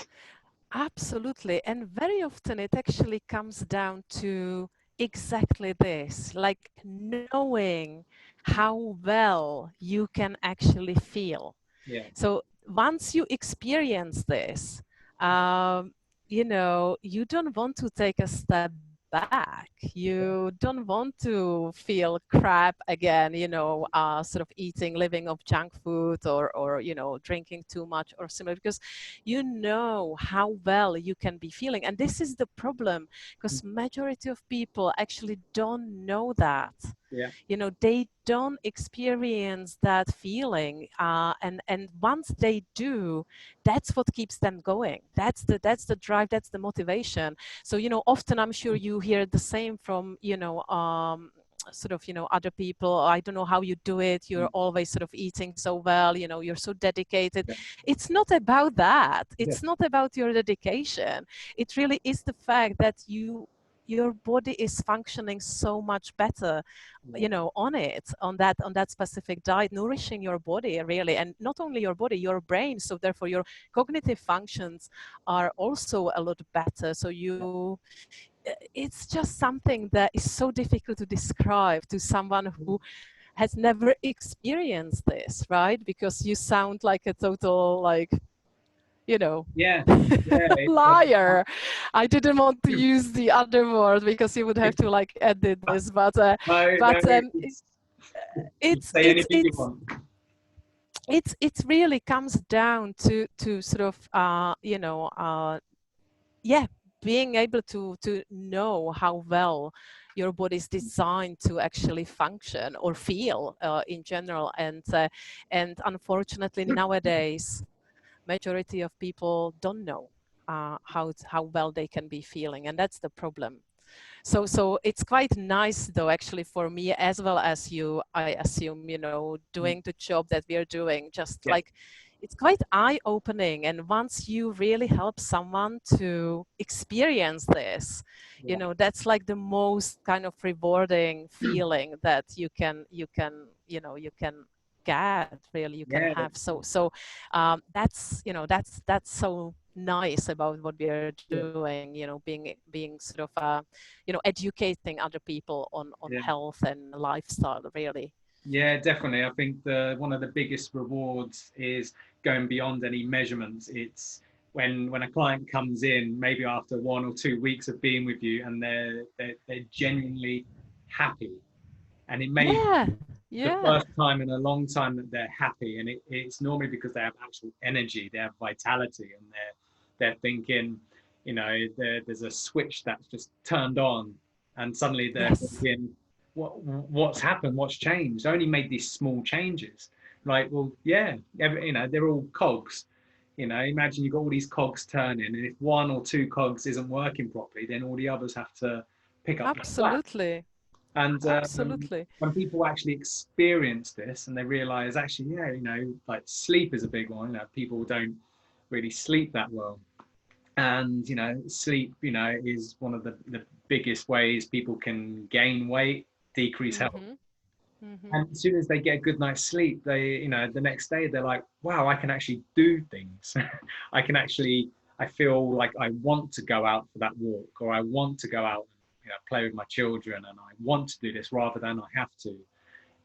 Absolutely. And very often it actually comes down to exactly this, like knowing how well you can actually feel. yeah, So once you experience this, you know, you don't want to take a step back. You don't want to feel crap again, you know, sort of eating, living off junk food, or, you know, drinking too much or similar, because you know how well you can be feeling. And this is the problem, because majority of people actually don't know that. Yeah. You know, they don't experience that feeling, and once they do, that's what keeps them going. That's the drive, that's the motivation. So, you know, often I'm sure you hear the same from, you know, sort of, you know, other people. I don't know how you do it, you're always sort of eating so well, you know, you're so dedicated. Yeah. It's not about that. Yeah. It's not about your dedication. It really is the fact that your body is functioning so much better, you know, on that specific diet, nourishing your body really, and not only your body, your brain. So therefore your cognitive functions are also a lot better. So you, it's just something that is so difficult to describe to someone who has never experienced this, right? Because you sound like a total, like, you know, Yeah. Yeah. liar. I didn't want to use the other word because you would have to like edit this, but No, but no, you it's say it's anything you it's want. it really comes down to sort of yeah, being able to know how well your body is designed to actually function or feel in general. And unfortunately nowadays majority of people don't know how well they can be feeling, and that's the problem. So it's quite nice though, actually, for me as well as you, I assume, you know, doing the job that we are doing, just Yeah. like it's quite eye-opening. And once you really help someone to experience this, you Yeah. know, that's like the most kind of rewarding feeling that you know, you can get, really, you can Yeah. have. That's, you know, that's so nice about what we are Yeah. doing, you know, being sort of you know, educating other people on Yeah. health and lifestyle, really. Yeah, definitely. I think the one of the biggest rewards is going beyond any measurements. It's when a client comes in, maybe after 1 or 2 weeks of being with you, and they're genuinely happy, and it may be Yeah, the yeah, first time in a long time that they're happy, and it's normally because they have actual energy, they have vitality, and they're thinking, you know, there's a switch that's just turned on, and suddenly they're yes, thinking, what's happened? What's changed? I only made these small changes. Like, well, yeah, you know, they're all cogs. You know, imagine you've got all these cogs turning, and if 1 or 2 cogs isn't working properly, then all the others have to pick up the slack. absolutely, And absolutely. when people actually experience this and they realize, actually, yeah, you know, like sleep is a big one. You know, people don't really sleep that well. And, you know, sleep, you know, is one of the biggest ways people can gain weight, decrease health. Mm-hmm, mm-hmm. And as soon as they get a good night's sleep, they, you know, the next day they're like, wow, I can actually do things. I can actually, I feel like I want to go out for that walk, or I want to go out and, you know, play with my children, and I want to do this rather than I have to.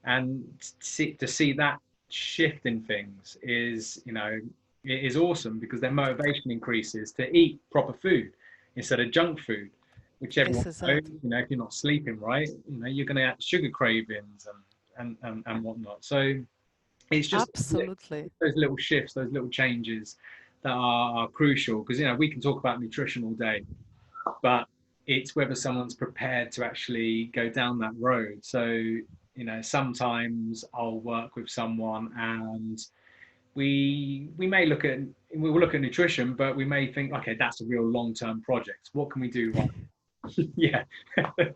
And to see that shift in things is, you know, it is awesome, because their motivation increases to eat proper food instead of junk food, which everyone This is knows. it. You know, if you're not sleeping right, you know, you're going to have sugar cravings and whatnot. So it's just Absolutely. those little shifts, those little changes that are crucial, because, you know, we can talk about nutrition all day, but it's whether someone's prepared to actually go down that road. So, you know, sometimes I'll work with someone, and we may look at, we will look at nutrition, but we may think, okay, that's a real long-term project. What can we do right? Yeah. I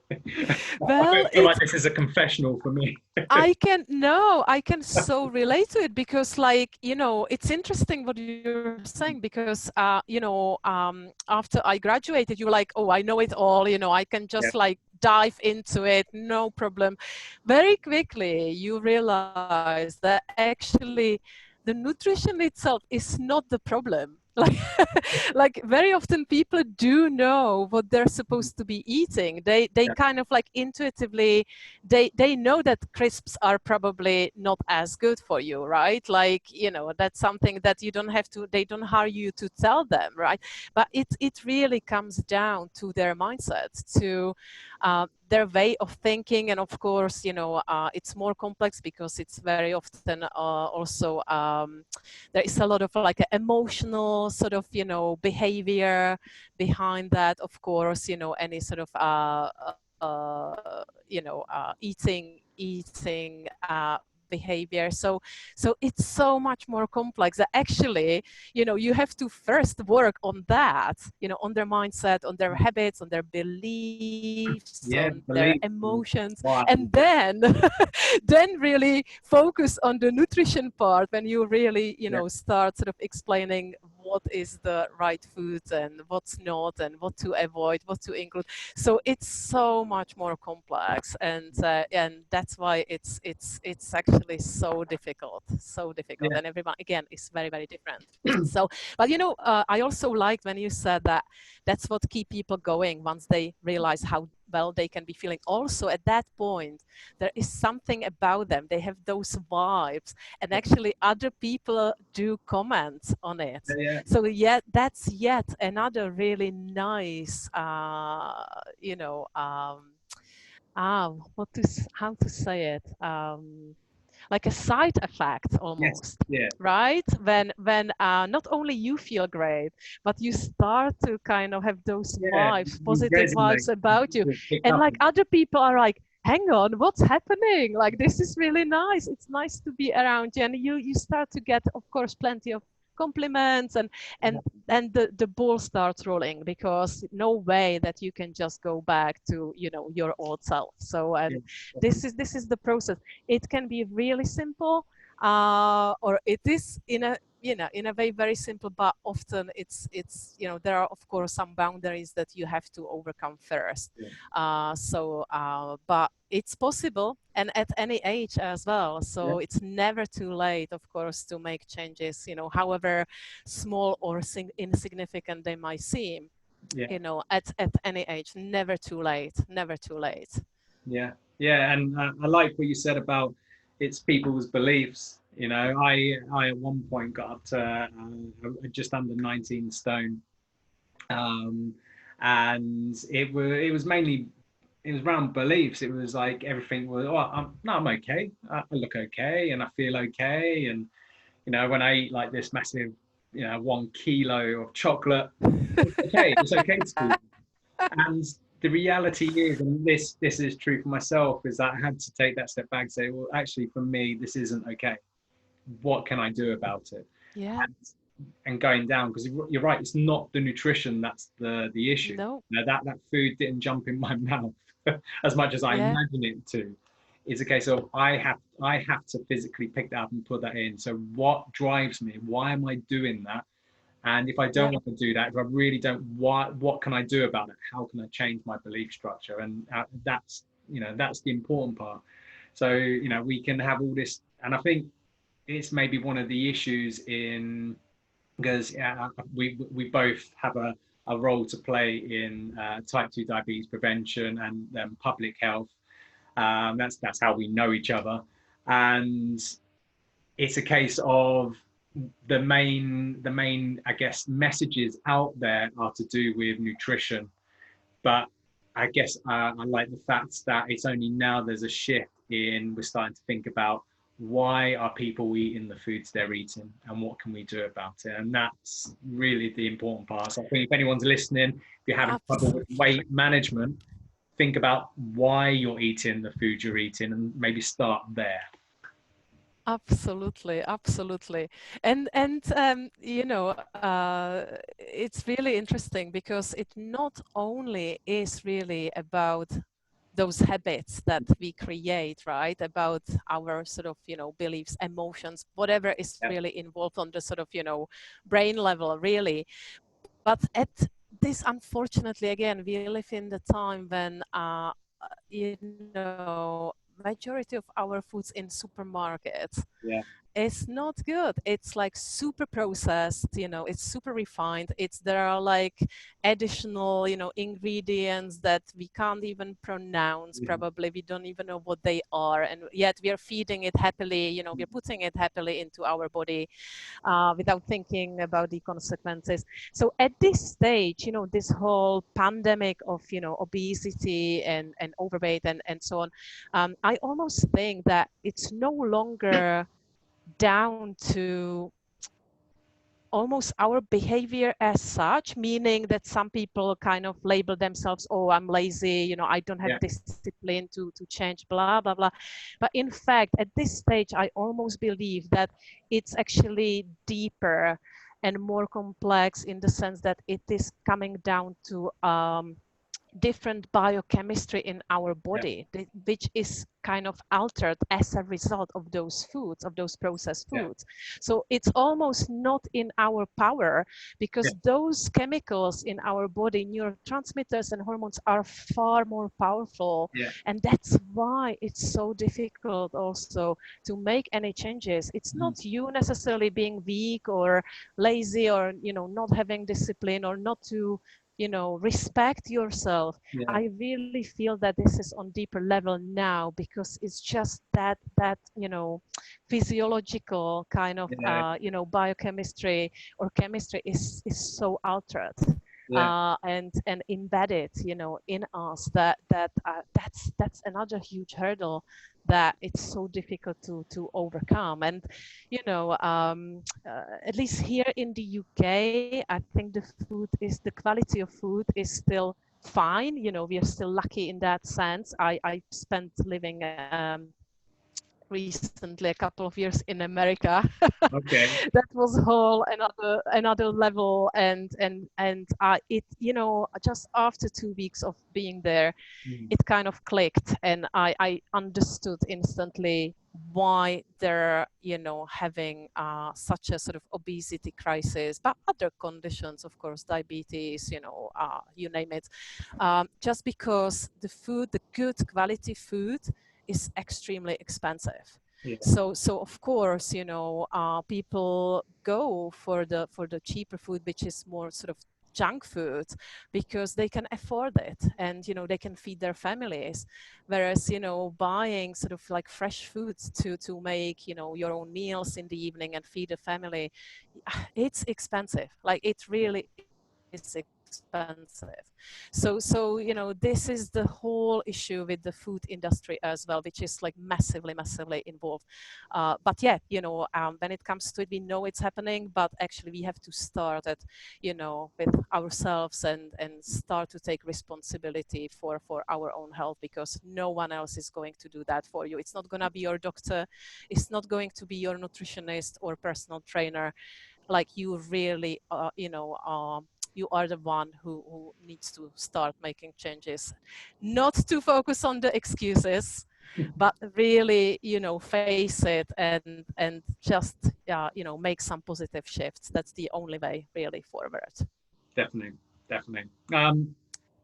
Well, feel like it's this is a confessional for me. I can no, I can so relate to it, because, like, you know, it's interesting what you're saying, because you know, after I graduated, you were like, oh, I know it all, you know, I can Yeah. just like dive into it, no problem. Very quickly, you realize that actually the nutrition itself is not the problem. like like very often people do know what they're supposed to be eating. They Yeah. kind of like intuitively, they know that crisps are probably not as good for you, right? Like, you know, that's something that you don't have to, they don't hire you to tell them, right? But it really comes down to their mindset, to their way of thinking. And of course, you know, it's more complex because it's very often also there is a lot of like emotional sort of, you know, behavior behind that. Of course, you know, any sort of you know, eating behavior. So it's so much more complex that actually, you know, you have to first work on that, you know, on their mindset, on their habits, on their beliefs, Yeah, on their believe. emotions, Wow. and then then really focus on the nutrition part, when you really, you Yeah. know, start sort of explaining what is the right food and what's not, and what to avoid, what to include. So it's so much more complex, and that's why it's actually so difficult, Yeah. and everyone again is very, very different. So, but you know, I also liked when you said that that's what keep people going once they realize how well they can be feeling. Also at that point, there is something about them, they have those vibes, and actually other people do comment on it. Yeah. So yet that's yet another really nice you know, how to say it, like a side effect Yes. almost, Yeah. right? When not only you feel great, but you start to kind of have those Yeah. vibes, You positive resonate. vibes about you, You pick and up like on. other people are like, hang on, what's happening? Like, this is really nice, it's nice to be around you, and you start to get, of course, plenty of compliments, and and the ball starts rolling, because no way that you can just go back to, you know, your old self. So, Yeah. and this is the process. It can be really simple, or it is in a, you know, in a way very simple, but often it's you know, there are of course some boundaries that you have to overcome first. Yeah. But it's possible, and at any age as well. Yeah. So it's never too late, of course, to make changes, you know, however small or insignificant they might seem, Yeah. you know, at any age. Never too late, never too late. Yeah, yeah, and I like what you said about it's people's beliefs. You know, I at one point got up to just under 19 stone, um, and it was mainly it was around beliefs. It was like everything was, oh, no, I'm okay. I look okay, and I feel okay, and you know, when I eat like this massive, you know, 1 kilo of chocolate, it's okay to do. And the reality is, and this is true for myself, is that I had to take that step back and say, well, actually, for me, this isn't okay. What can I do about it? Yeah. And, and going down, because you're right, it's not the nutrition that's the issue. No. You know, that food didn't jump in my mouth as much as I Yeah. imagine it to. It's a case of I have to physically pick that up and put that in. So what drives me? Why am I doing that? And if I don't Yeah. want to do that, if I really don't, what can I do about it? How can I change my belief structure? And that's, you know, that's the important part. So, you know, we can have all this, and I think it's maybe one of the issues in, because we both have a role to play in type 2 diabetes prevention and public health. That's how we know each other. And it's a case of the main I guess messages out there are to do with nutrition, but I guess I like the fact that it's only now there's a shift in we're starting to think about why are people eating the foods they're eating and what can we do about it, and that's really the important part. So I think if anyone's listening, if you're having trouble with Absolutely. weight management, think about why you're eating the food you're eating and maybe start there. Absolutely, absolutely. And you know, it's really interesting because it not only is really about those habits that we create, right? About our sort of, you know, beliefs, emotions, whatever is Yeah. really involved on the sort of, you know, brain level, really. But at this, unfortunately, again, we live in the time when, you know, majority of our foods in supermarkets, Yeah. is not good. It's like super processed, it's super refined. There are like additional, ingredients that we can't even pronounce. Probably we don't even know what they are, and yet we are feeding it happily. We're putting it happily into our body without thinking about the consequences. So at this stage, this whole pandemic of, obesity and overweight and so on, I almost think that it's no longer down to almost our behavior as such, meaning that some people kind of label themselves, oh, I'm lazy, I don't have discipline to change, blah, blah, blah. But in fact, at this stage, I almost believe that it's actually deeper and more complex in the sense that it is coming down to different biochemistry in our body, which is kind of altered as a result of those foods, of those processed foods. So it's almost not in our power, because those chemicals in our body, neurotransmitters and hormones, are far more powerful. And that's why it's so difficult also to make any changes. It's not you necessarily being weak or lazy or, not having discipline or not to respect yourself. I really feel that this is on deeper level now, because it's just that physiological kind of biochemistry or chemistry is so altered and embedded in us, that's another huge hurdle that it's so difficult to overcome. And at least here in the UK, I think the quality of food is still fine. We are still lucky in that sense. I spent living recently a couple of years in America. That was whole another level, and it just after 2 weeks of being there, it kind of clicked, and I understood instantly why they're having such a sort of obesity crisis, but other conditions, of course, diabetes, you name it, just because the good quality food is extremely expensive. So of course, people go for the cheaper food, which is more sort of junk food, because they can afford it, and they can feed their families. Whereas buying sort of like fresh foods to make your own meals in the evening and feed a family, it's expensive. Like, it really is expensive. So this is the whole issue with the food industry as well, which is like massively involved. But yeah, when it comes to it, we know it's happening, but actually we have to start it with ourselves and start to take responsibility for our own health, because no one else is going to do that for you. It's not going to be your doctor, it's not going to be your nutritionist or personal trainer. Like, you really you are the one who needs to start making changes, not to focus on the excuses, but really, face it and just, make some positive shifts. That's the only way really forward. Definitely. And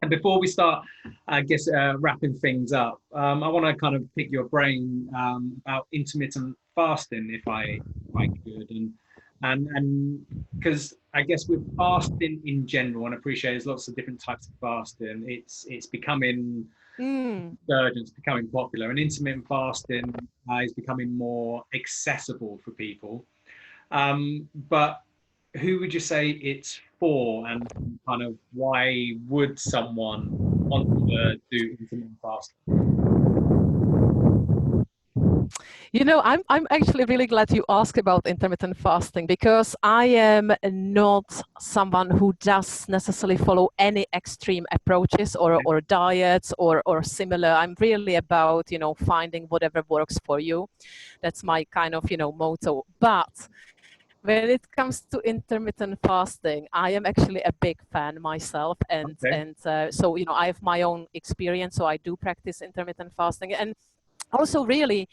before we start, I guess, wrapping things up, I want to kind of pick your brain about intermittent fasting, if I could, and because I guess with fasting in general, and I appreciate there's lots of different types of fasting, it's becoming it's becoming popular, and intermittent fasting is becoming more accessible for people. But who would you say it's for, and kind of why would someone want to do intermittent fasting? I'm actually really glad you asked about intermittent fasting, because I am not someone who does necessarily follow any extreme approaches or diets or similar. I'm really about, finding whatever works for you. That's my kind of, motto. But when it comes to intermittent fasting, I am actually a big fan myself, and so I have my own experience. So I do practice intermittent fasting, and also really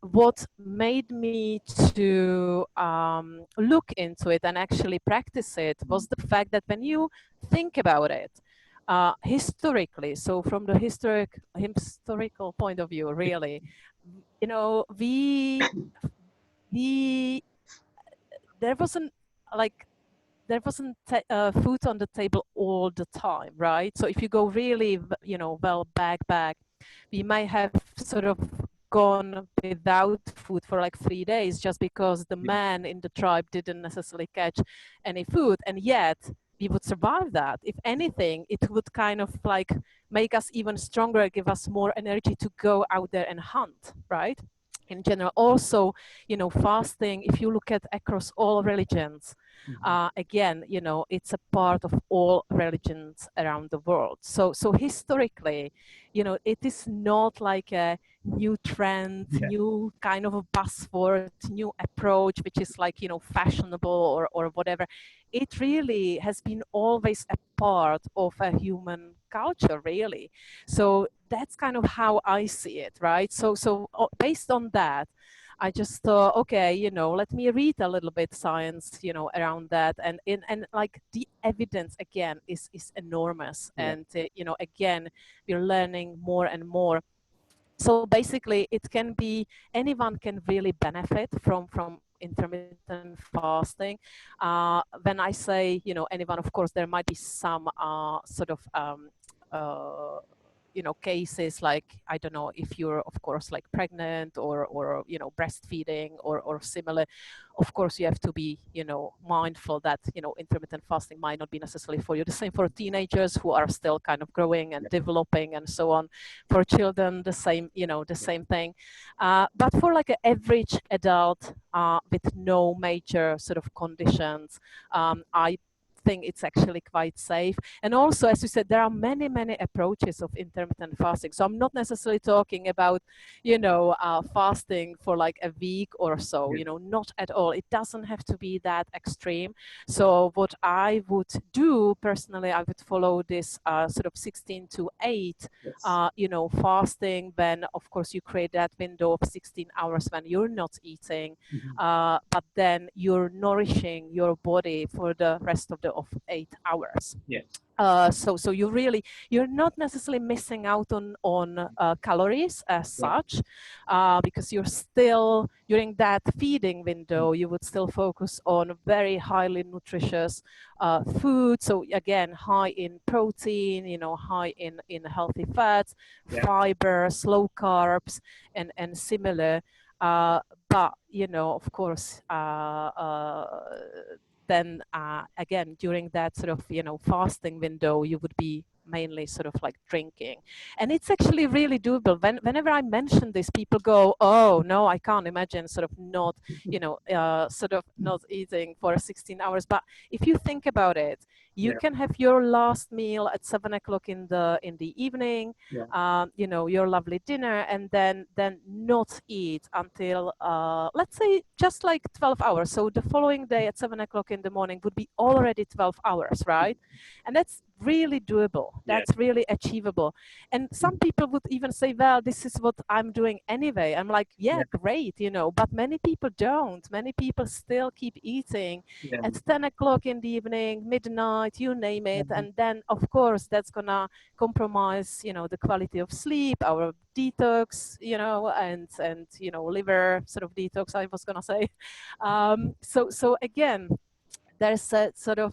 what made me to look into it and actually practice it was the fact that when you think about it historically, so from the historical point of view, really, we the there wasn't like there wasn't food on the table all the time, right? So if you go really, well back, we might have sort of gone without food for like 3 days just because the man in the tribe didn't necessarily catch any food, and yet we would survive that. If anything, it would kind of like make us even stronger, give us more energy to go out there and hunt, right? In general, also, fasting, if you look at across all religions, again, it's a part of all religions around the world. So historically, it is not like a new trend, new kind of a buzzword, new approach, which is like, fashionable or whatever. It really has been always a part of a human culture, really. So that's kind of how I see it, right? So based on that, I just thought, okay, let me read a little bit science, around that, and like the evidence again is enormous, and again, we're learning more and more. So basically, it can be anyone can really benefit from intermittent fasting. When I say anyone, of course, there might be some sort of cases like, I don't know, if you're of course like pregnant or breastfeeding or similar. Of course, you have to be mindful that intermittent fasting might not be necessarily for you. The same for teenagers who are still kind of growing and developing and so on. For children, the same the same thing. But for like an average adult with no major sort of conditions, I think it's actually quite safe. And also, as you said, there are many approaches of intermittent fasting. So I'm not necessarily talking about fasting for like a week or so, not at all. It doesn't have to be that extreme. So what I would do personally, I would follow this sort of 16 to 8 fasting, when of course you create that window of 16 hours when you're not eating, but then you're nourishing your body for the rest of 8 hours. So you're not necessarily missing out on calories as such, because you're still, during that feeding window, you would still focus on very highly nutritious food. So again, high in protein, high in healthy fats, fiber, slow carbs, and similar. But of course, then again, during that sort of fasting window, you would be mainly sort of like drinking. And it's actually really doable. Whenever I mention this, people go, oh no, I can't imagine sort of not sort of not eating for 16 hours. But if you think about it, you can have your last meal at 7 o'clock in the evening, your lovely dinner, and then not eat until let's say just like 12 hours. So the following day at 7 o'clock in the morning would be already 12 hours, right? And that's really doable. That's really achievable. And some people would even say, well, this is what I'm doing anyway. I'm like, yeah, great, but many people don't. Many people still keep eating at 10 o'clock in the evening, midnight, you name it. And then, of course, that's going to compromise, the quality of sleep, our detox, and liver sort of detox, I was going to say. So again, there's a sort of,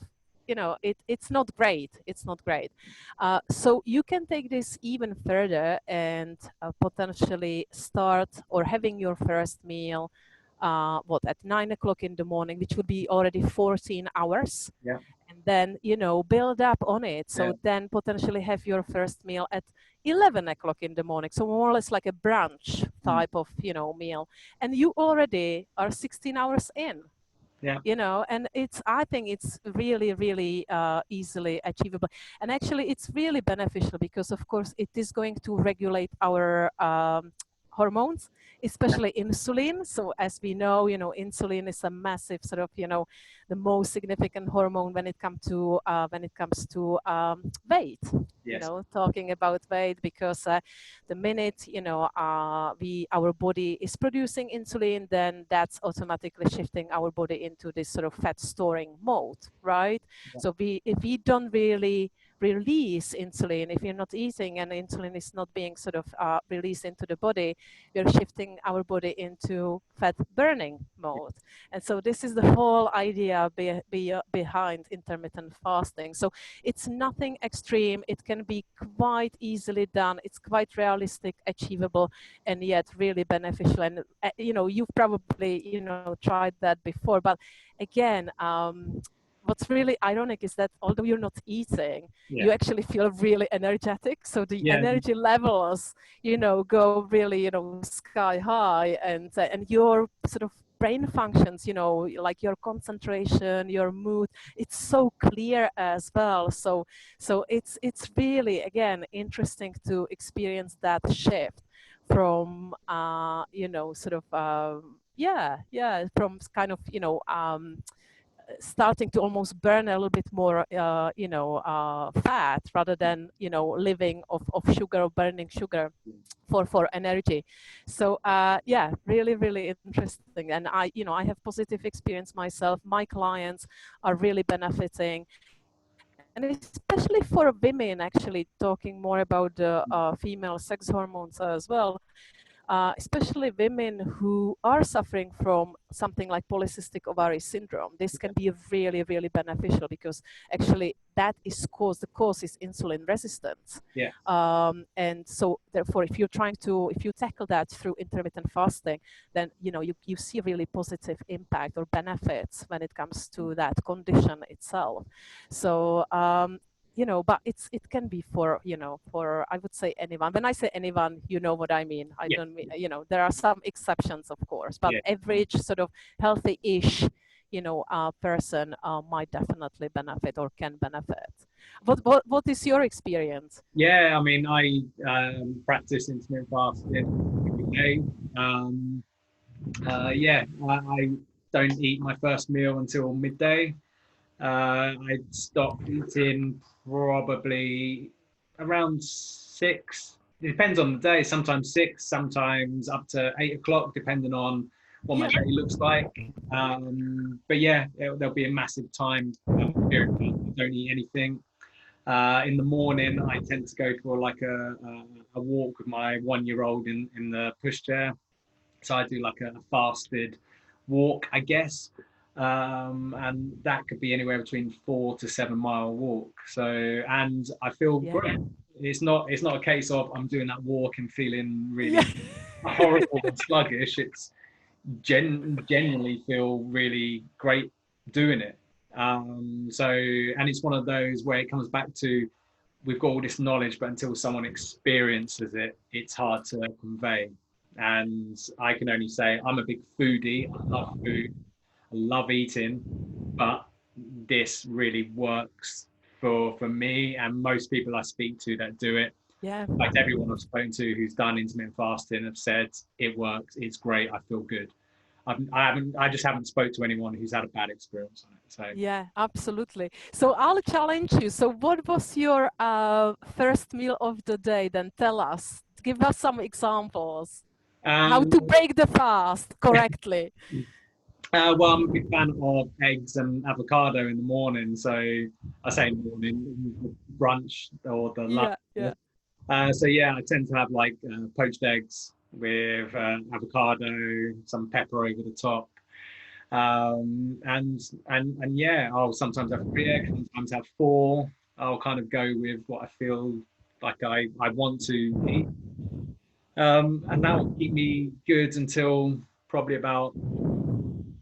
it's not great. It's not great. So you can take this even further and potentially start or having your first meal at 9 o'clock in the morning, which would be already 14 hours. And then, build up on it. So then potentially have your first meal at 11 o'clock in the morning. So more or less like a brunch type of, meal. And you already are 16 hours in. And I think it's really easily achievable. And actually it's really beneficial because of course it is going to regulate our hormones, especially insulin. So as we know, insulin is a massive sort of, the most significant hormone when it comes to weight. Talking about weight, because the minute our body is producing insulin, then that's automatically shifting our body into this sort of fat storing mode, right? So if we don't really release insulin. If you're not eating and insulin is not being sort of released into the body, we're shifting our body into fat burning mode. And so this is the whole idea behind intermittent fasting. So it's nothing extreme. It can be quite easily done. It's quite realistic, achievable, and yet really beneficial. And you've probably tried that before. But again, what's really ironic is that although you're not eating, you actually feel really energetic. So the energy levels, go really, sky high, and your sort of brain functions, like your concentration, your mood, it's so clear as well. So it's really, again, interesting to experience that shift from from kind of starting to almost burn a little bit more fat rather than living of sugar or burning sugar for energy. So really, really interesting. And I have positive experience myself. My clients are really benefiting, and especially for women, actually talking more about the female sex hormones as well. Especially women who are suffering from something like polycystic ovary syndrome. This can be really, really beneficial because actually that is the cause is insulin resistance. And so therefore, if you tackle that through intermittent fasting, then you see really positive impact or benefits when it comes to that condition itself. So but it can be for I would say anyone. When I say anyone, you know what I mean. I don't mean, there are some exceptions, of course, but average sort of healthy-ish, person might definitely benefit or can benefit. What is your experience? Yeah, I mean, I practice intermittent fasting every day. I don't eat my first meal until midday. I stop eating probably around 6. It depends on the day. Sometimes 6, sometimes up to 8 o'clock, depending on what my day looks like. But yeah, there'll be a massive time period where I don't eat anything. In the morning, I tend to go for like a walk with my 1-year-old in the pushchair. So I do like a fasted walk, I guess. And that could be anywhere between 4 to 7 mile walk. So, and I feel great. It's not a case of I'm doing that walk and feeling really horrible and sluggish. It's genuinely feel really great doing it. And it's one of those where it comes back to, we've got all this knowledge, but until someone experiences it, it's hard to convey. And I can only say I'm a big foodie. I love food. I love eating, but this really works for me and most people I speak to that do it. In fact, everyone I've spoken to who's done intermittent fasting have said it works. It's great. I feel good. I just haven't spoke to anyone who's had a bad experience on it. So yeah, absolutely. So I'll challenge you. So what was your first meal of the day? Then tell us. Give us some examples. How to break the fast correctly. Well, I'm a big fan of eggs and avocado in the morning. So I say in the morning, brunch or the lunch. So yeah, I tend to have like poached eggs with avocado, some pepper over the top. And yeah, I'll sometimes have 3 eggs, sometimes have 4. I'll kind of go with what I feel like I want to eat. And that will keep me good until probably about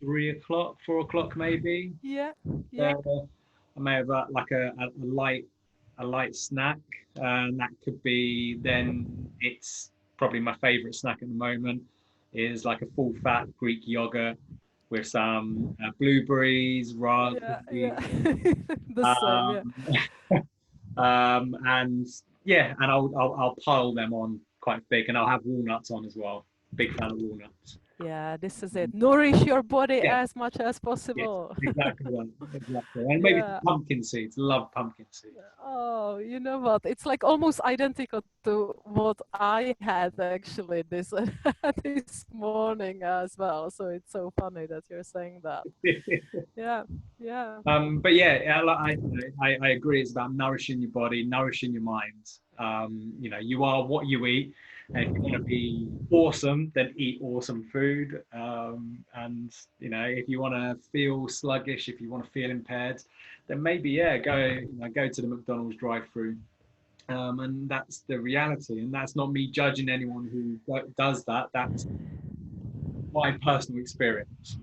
3 o'clock, 4 o'clock maybe. I may have like a light snack, and that could be then. It's probably my favorite snack at the moment is like a full fat Greek yogurt with some blueberries, raspberries, and yeah, and I'll pile them on quite big, and I'll have walnuts on as well. Big fan of walnuts. Yeah, this is it. Nourish your body Yeah, as much as yes, possible. exactly that, exactly. And maybe some Yeah. pumpkin seeds. Love pumpkin seeds. Oh, you know what? It's like almost identical to what I had actually this this morning as well. So it's so funny that you're saying that. Yeah, yeah. But yeah, I agree. It's about nourishing your body, nourishing your mind. You know, you are what you eat. And if you want to be awesome, then eat awesome food. And you know, if you want to feel sluggish, if you want to feel impaired, then maybe yeah, go to the McDonald's drive-through. And that's the reality. And that's not me judging anyone who does that. That's my personal experience.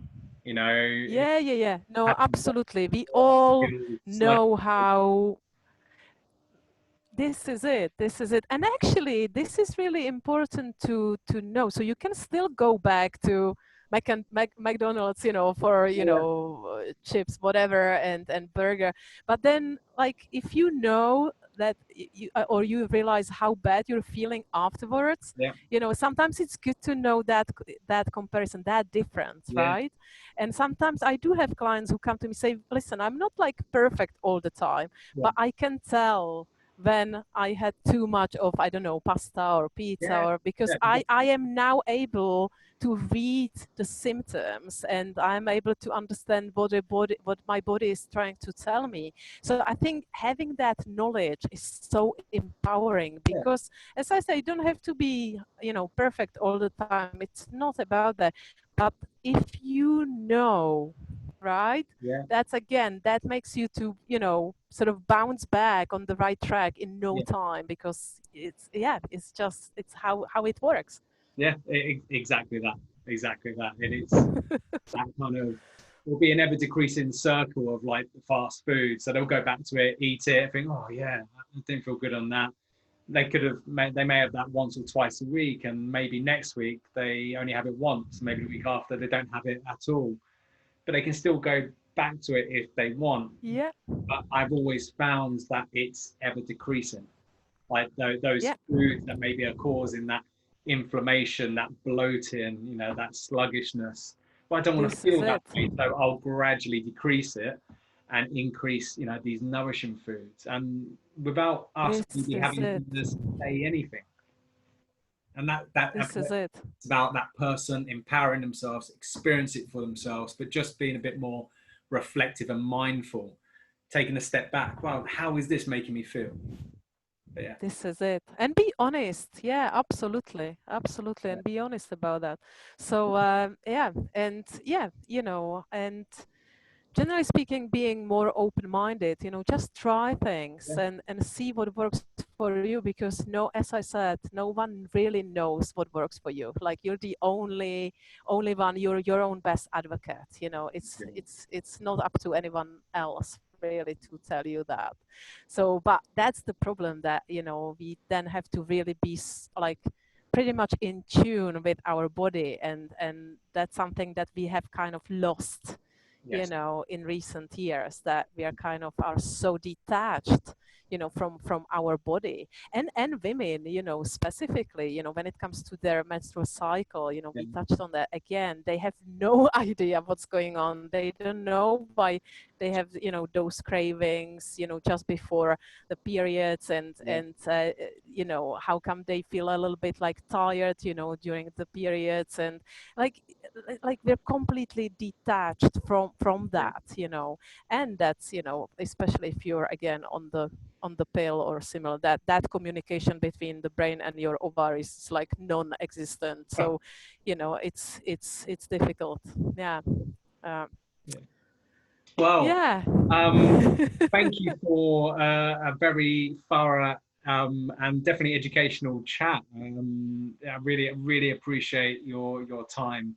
You know, Yeah, yeah, yeah. No, having absolutely. We all feel sluggish. know how this is it. This is it. And actually, this is really important to know. So you can still go back to McDonald's, you know, for, you Yeah, know, chips, whatever, and burger. But then, like, if you know that you or you realize how bad you're feeling afterwards, yeah, you know, sometimes it's good to know that comparison, that difference, yeah, right? And sometimes I do have clients who come to me say, listen, I'm not like perfect all the time, yeah, but I can tell when I had too much of, I don't know, pasta or pizza, yeah, or because yeah, I am now able to read the symptoms and I'm able to understand what my body is trying to tell me. So I think having that knowledge is so empowering yeah, because, as I say, you don't have to be, you know, perfect all the time. It's not about that. But if you know, right, yeah, that's again that makes you to, you know, sort of bounce back on the right track in no yeah, time because it's, yeah, it's just, it's how it works. yeah, exactly that. And it's that kind of will be an ever decreasing circle of like the fast food. So they'll go back to it, eat it, think, oh yeah, I didn't feel good on that. They may have that once or twice a week, and maybe next week they only have it once. Maybe the week after they don't have it at all. But they can still go back to it if they want. Yeah, But I've always found that it's ever decreasing. Like those yeah, foods that maybe are causing that inflammation, that bloating, you know, that sluggishness. But I don't want to this is feel that it. way, so I'll gradually decrease it and increase, you know, these nourishing foods, and without us This maybe is having it. to say anything. And that This is it. it's about that person empowering themselves, experience it for themselves, but just being a bit more reflective and mindful, taking a step back. Well, how is this making me feel? But yeah. This is it. And be honest. Yeah, absolutely. Absolutely. Yeah. And be honest about that. So, yeah. And yeah, you know, and generally speaking, being more open-minded, you know, just try things Yeah. and see what works for you because no, as I said, no one really knows what works for you. Like you're the only one, you're your own best advocate. You know, it's not up to anyone else really to tell you that. So, but that's the problem that, you know, we then have to really be like pretty much in tune with our body and that's something that we have kind of lost, you Yes. know, in recent years, that we are kind of are so detached, you know, from our body. And women, you know, specifically, you know, when it comes to their menstrual cycle, you know, Yeah. we touched on that again, they have no idea what's going on. They don't know why they have, you know, those cravings, you know, just before the periods Yeah. you know, how come they feel a little bit like tired, you know, during the periods, and like like we're completely detached from Yeah. that, you know. And that's, you know, especially if you're again on the pill or similar, that communication between the brain and your ovaries is like non-existent. So, you know, it's difficult. Yeah. uh, Yeah. Well, yeah. thank you for a very thorough and definitely educational chat. I really appreciate your time.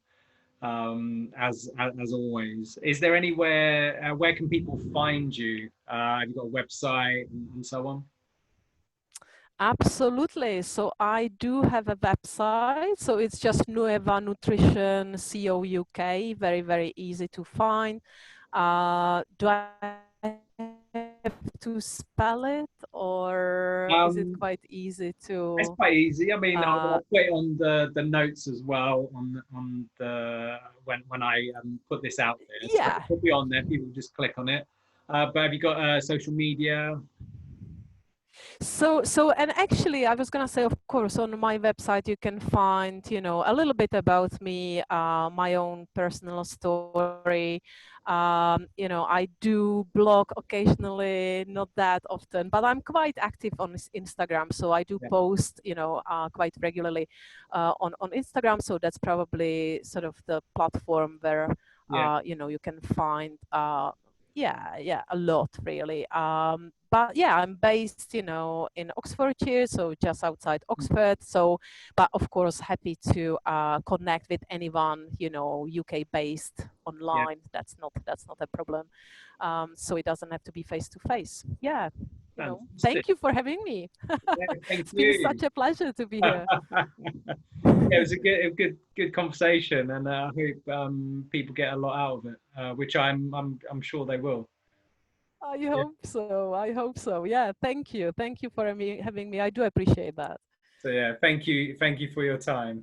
As always, is there anywhere where can people find you? Have you got a website and so on? Absolutely. So I do have a website. So it's just Nueva Nutrition COUK. Very, very easy to find. Do I have to spell it, or is it Um, quite easy it's to? quite easy. I mean, Uh, I'll put it on the notes as well on the when I put this out there. So yeah. it'll be on there. People just click on it. But have you got social media? And actually, I was gonna say, of course, on my website you can find, a little bit about me, my own personal story. I do blog occasionally, not that often, but I'm quite active on Instagram, so I do Yeah, post, quite regularly on Instagram. So that's probably sort of the platform where, yeah, you can find. Yeah, a lot really. But yeah, I'm based, in Oxfordshire, so just outside Oxford. So, but of course, happy to connect with anyone, UK based yeah. online. That's not a problem. So it doesn't have to be face to face. Yeah, Fantastic. thank you for having me. Yeah, thank It's been you. such a pleasure to be here. Yeah, it was a good conversation, and I hope people get a lot out of it, which I'm sure they will. I Yeah. hope so. I hope so. Yeah, thank you. Thank you for having me. I do appreciate that. So yeah, thank you for your time.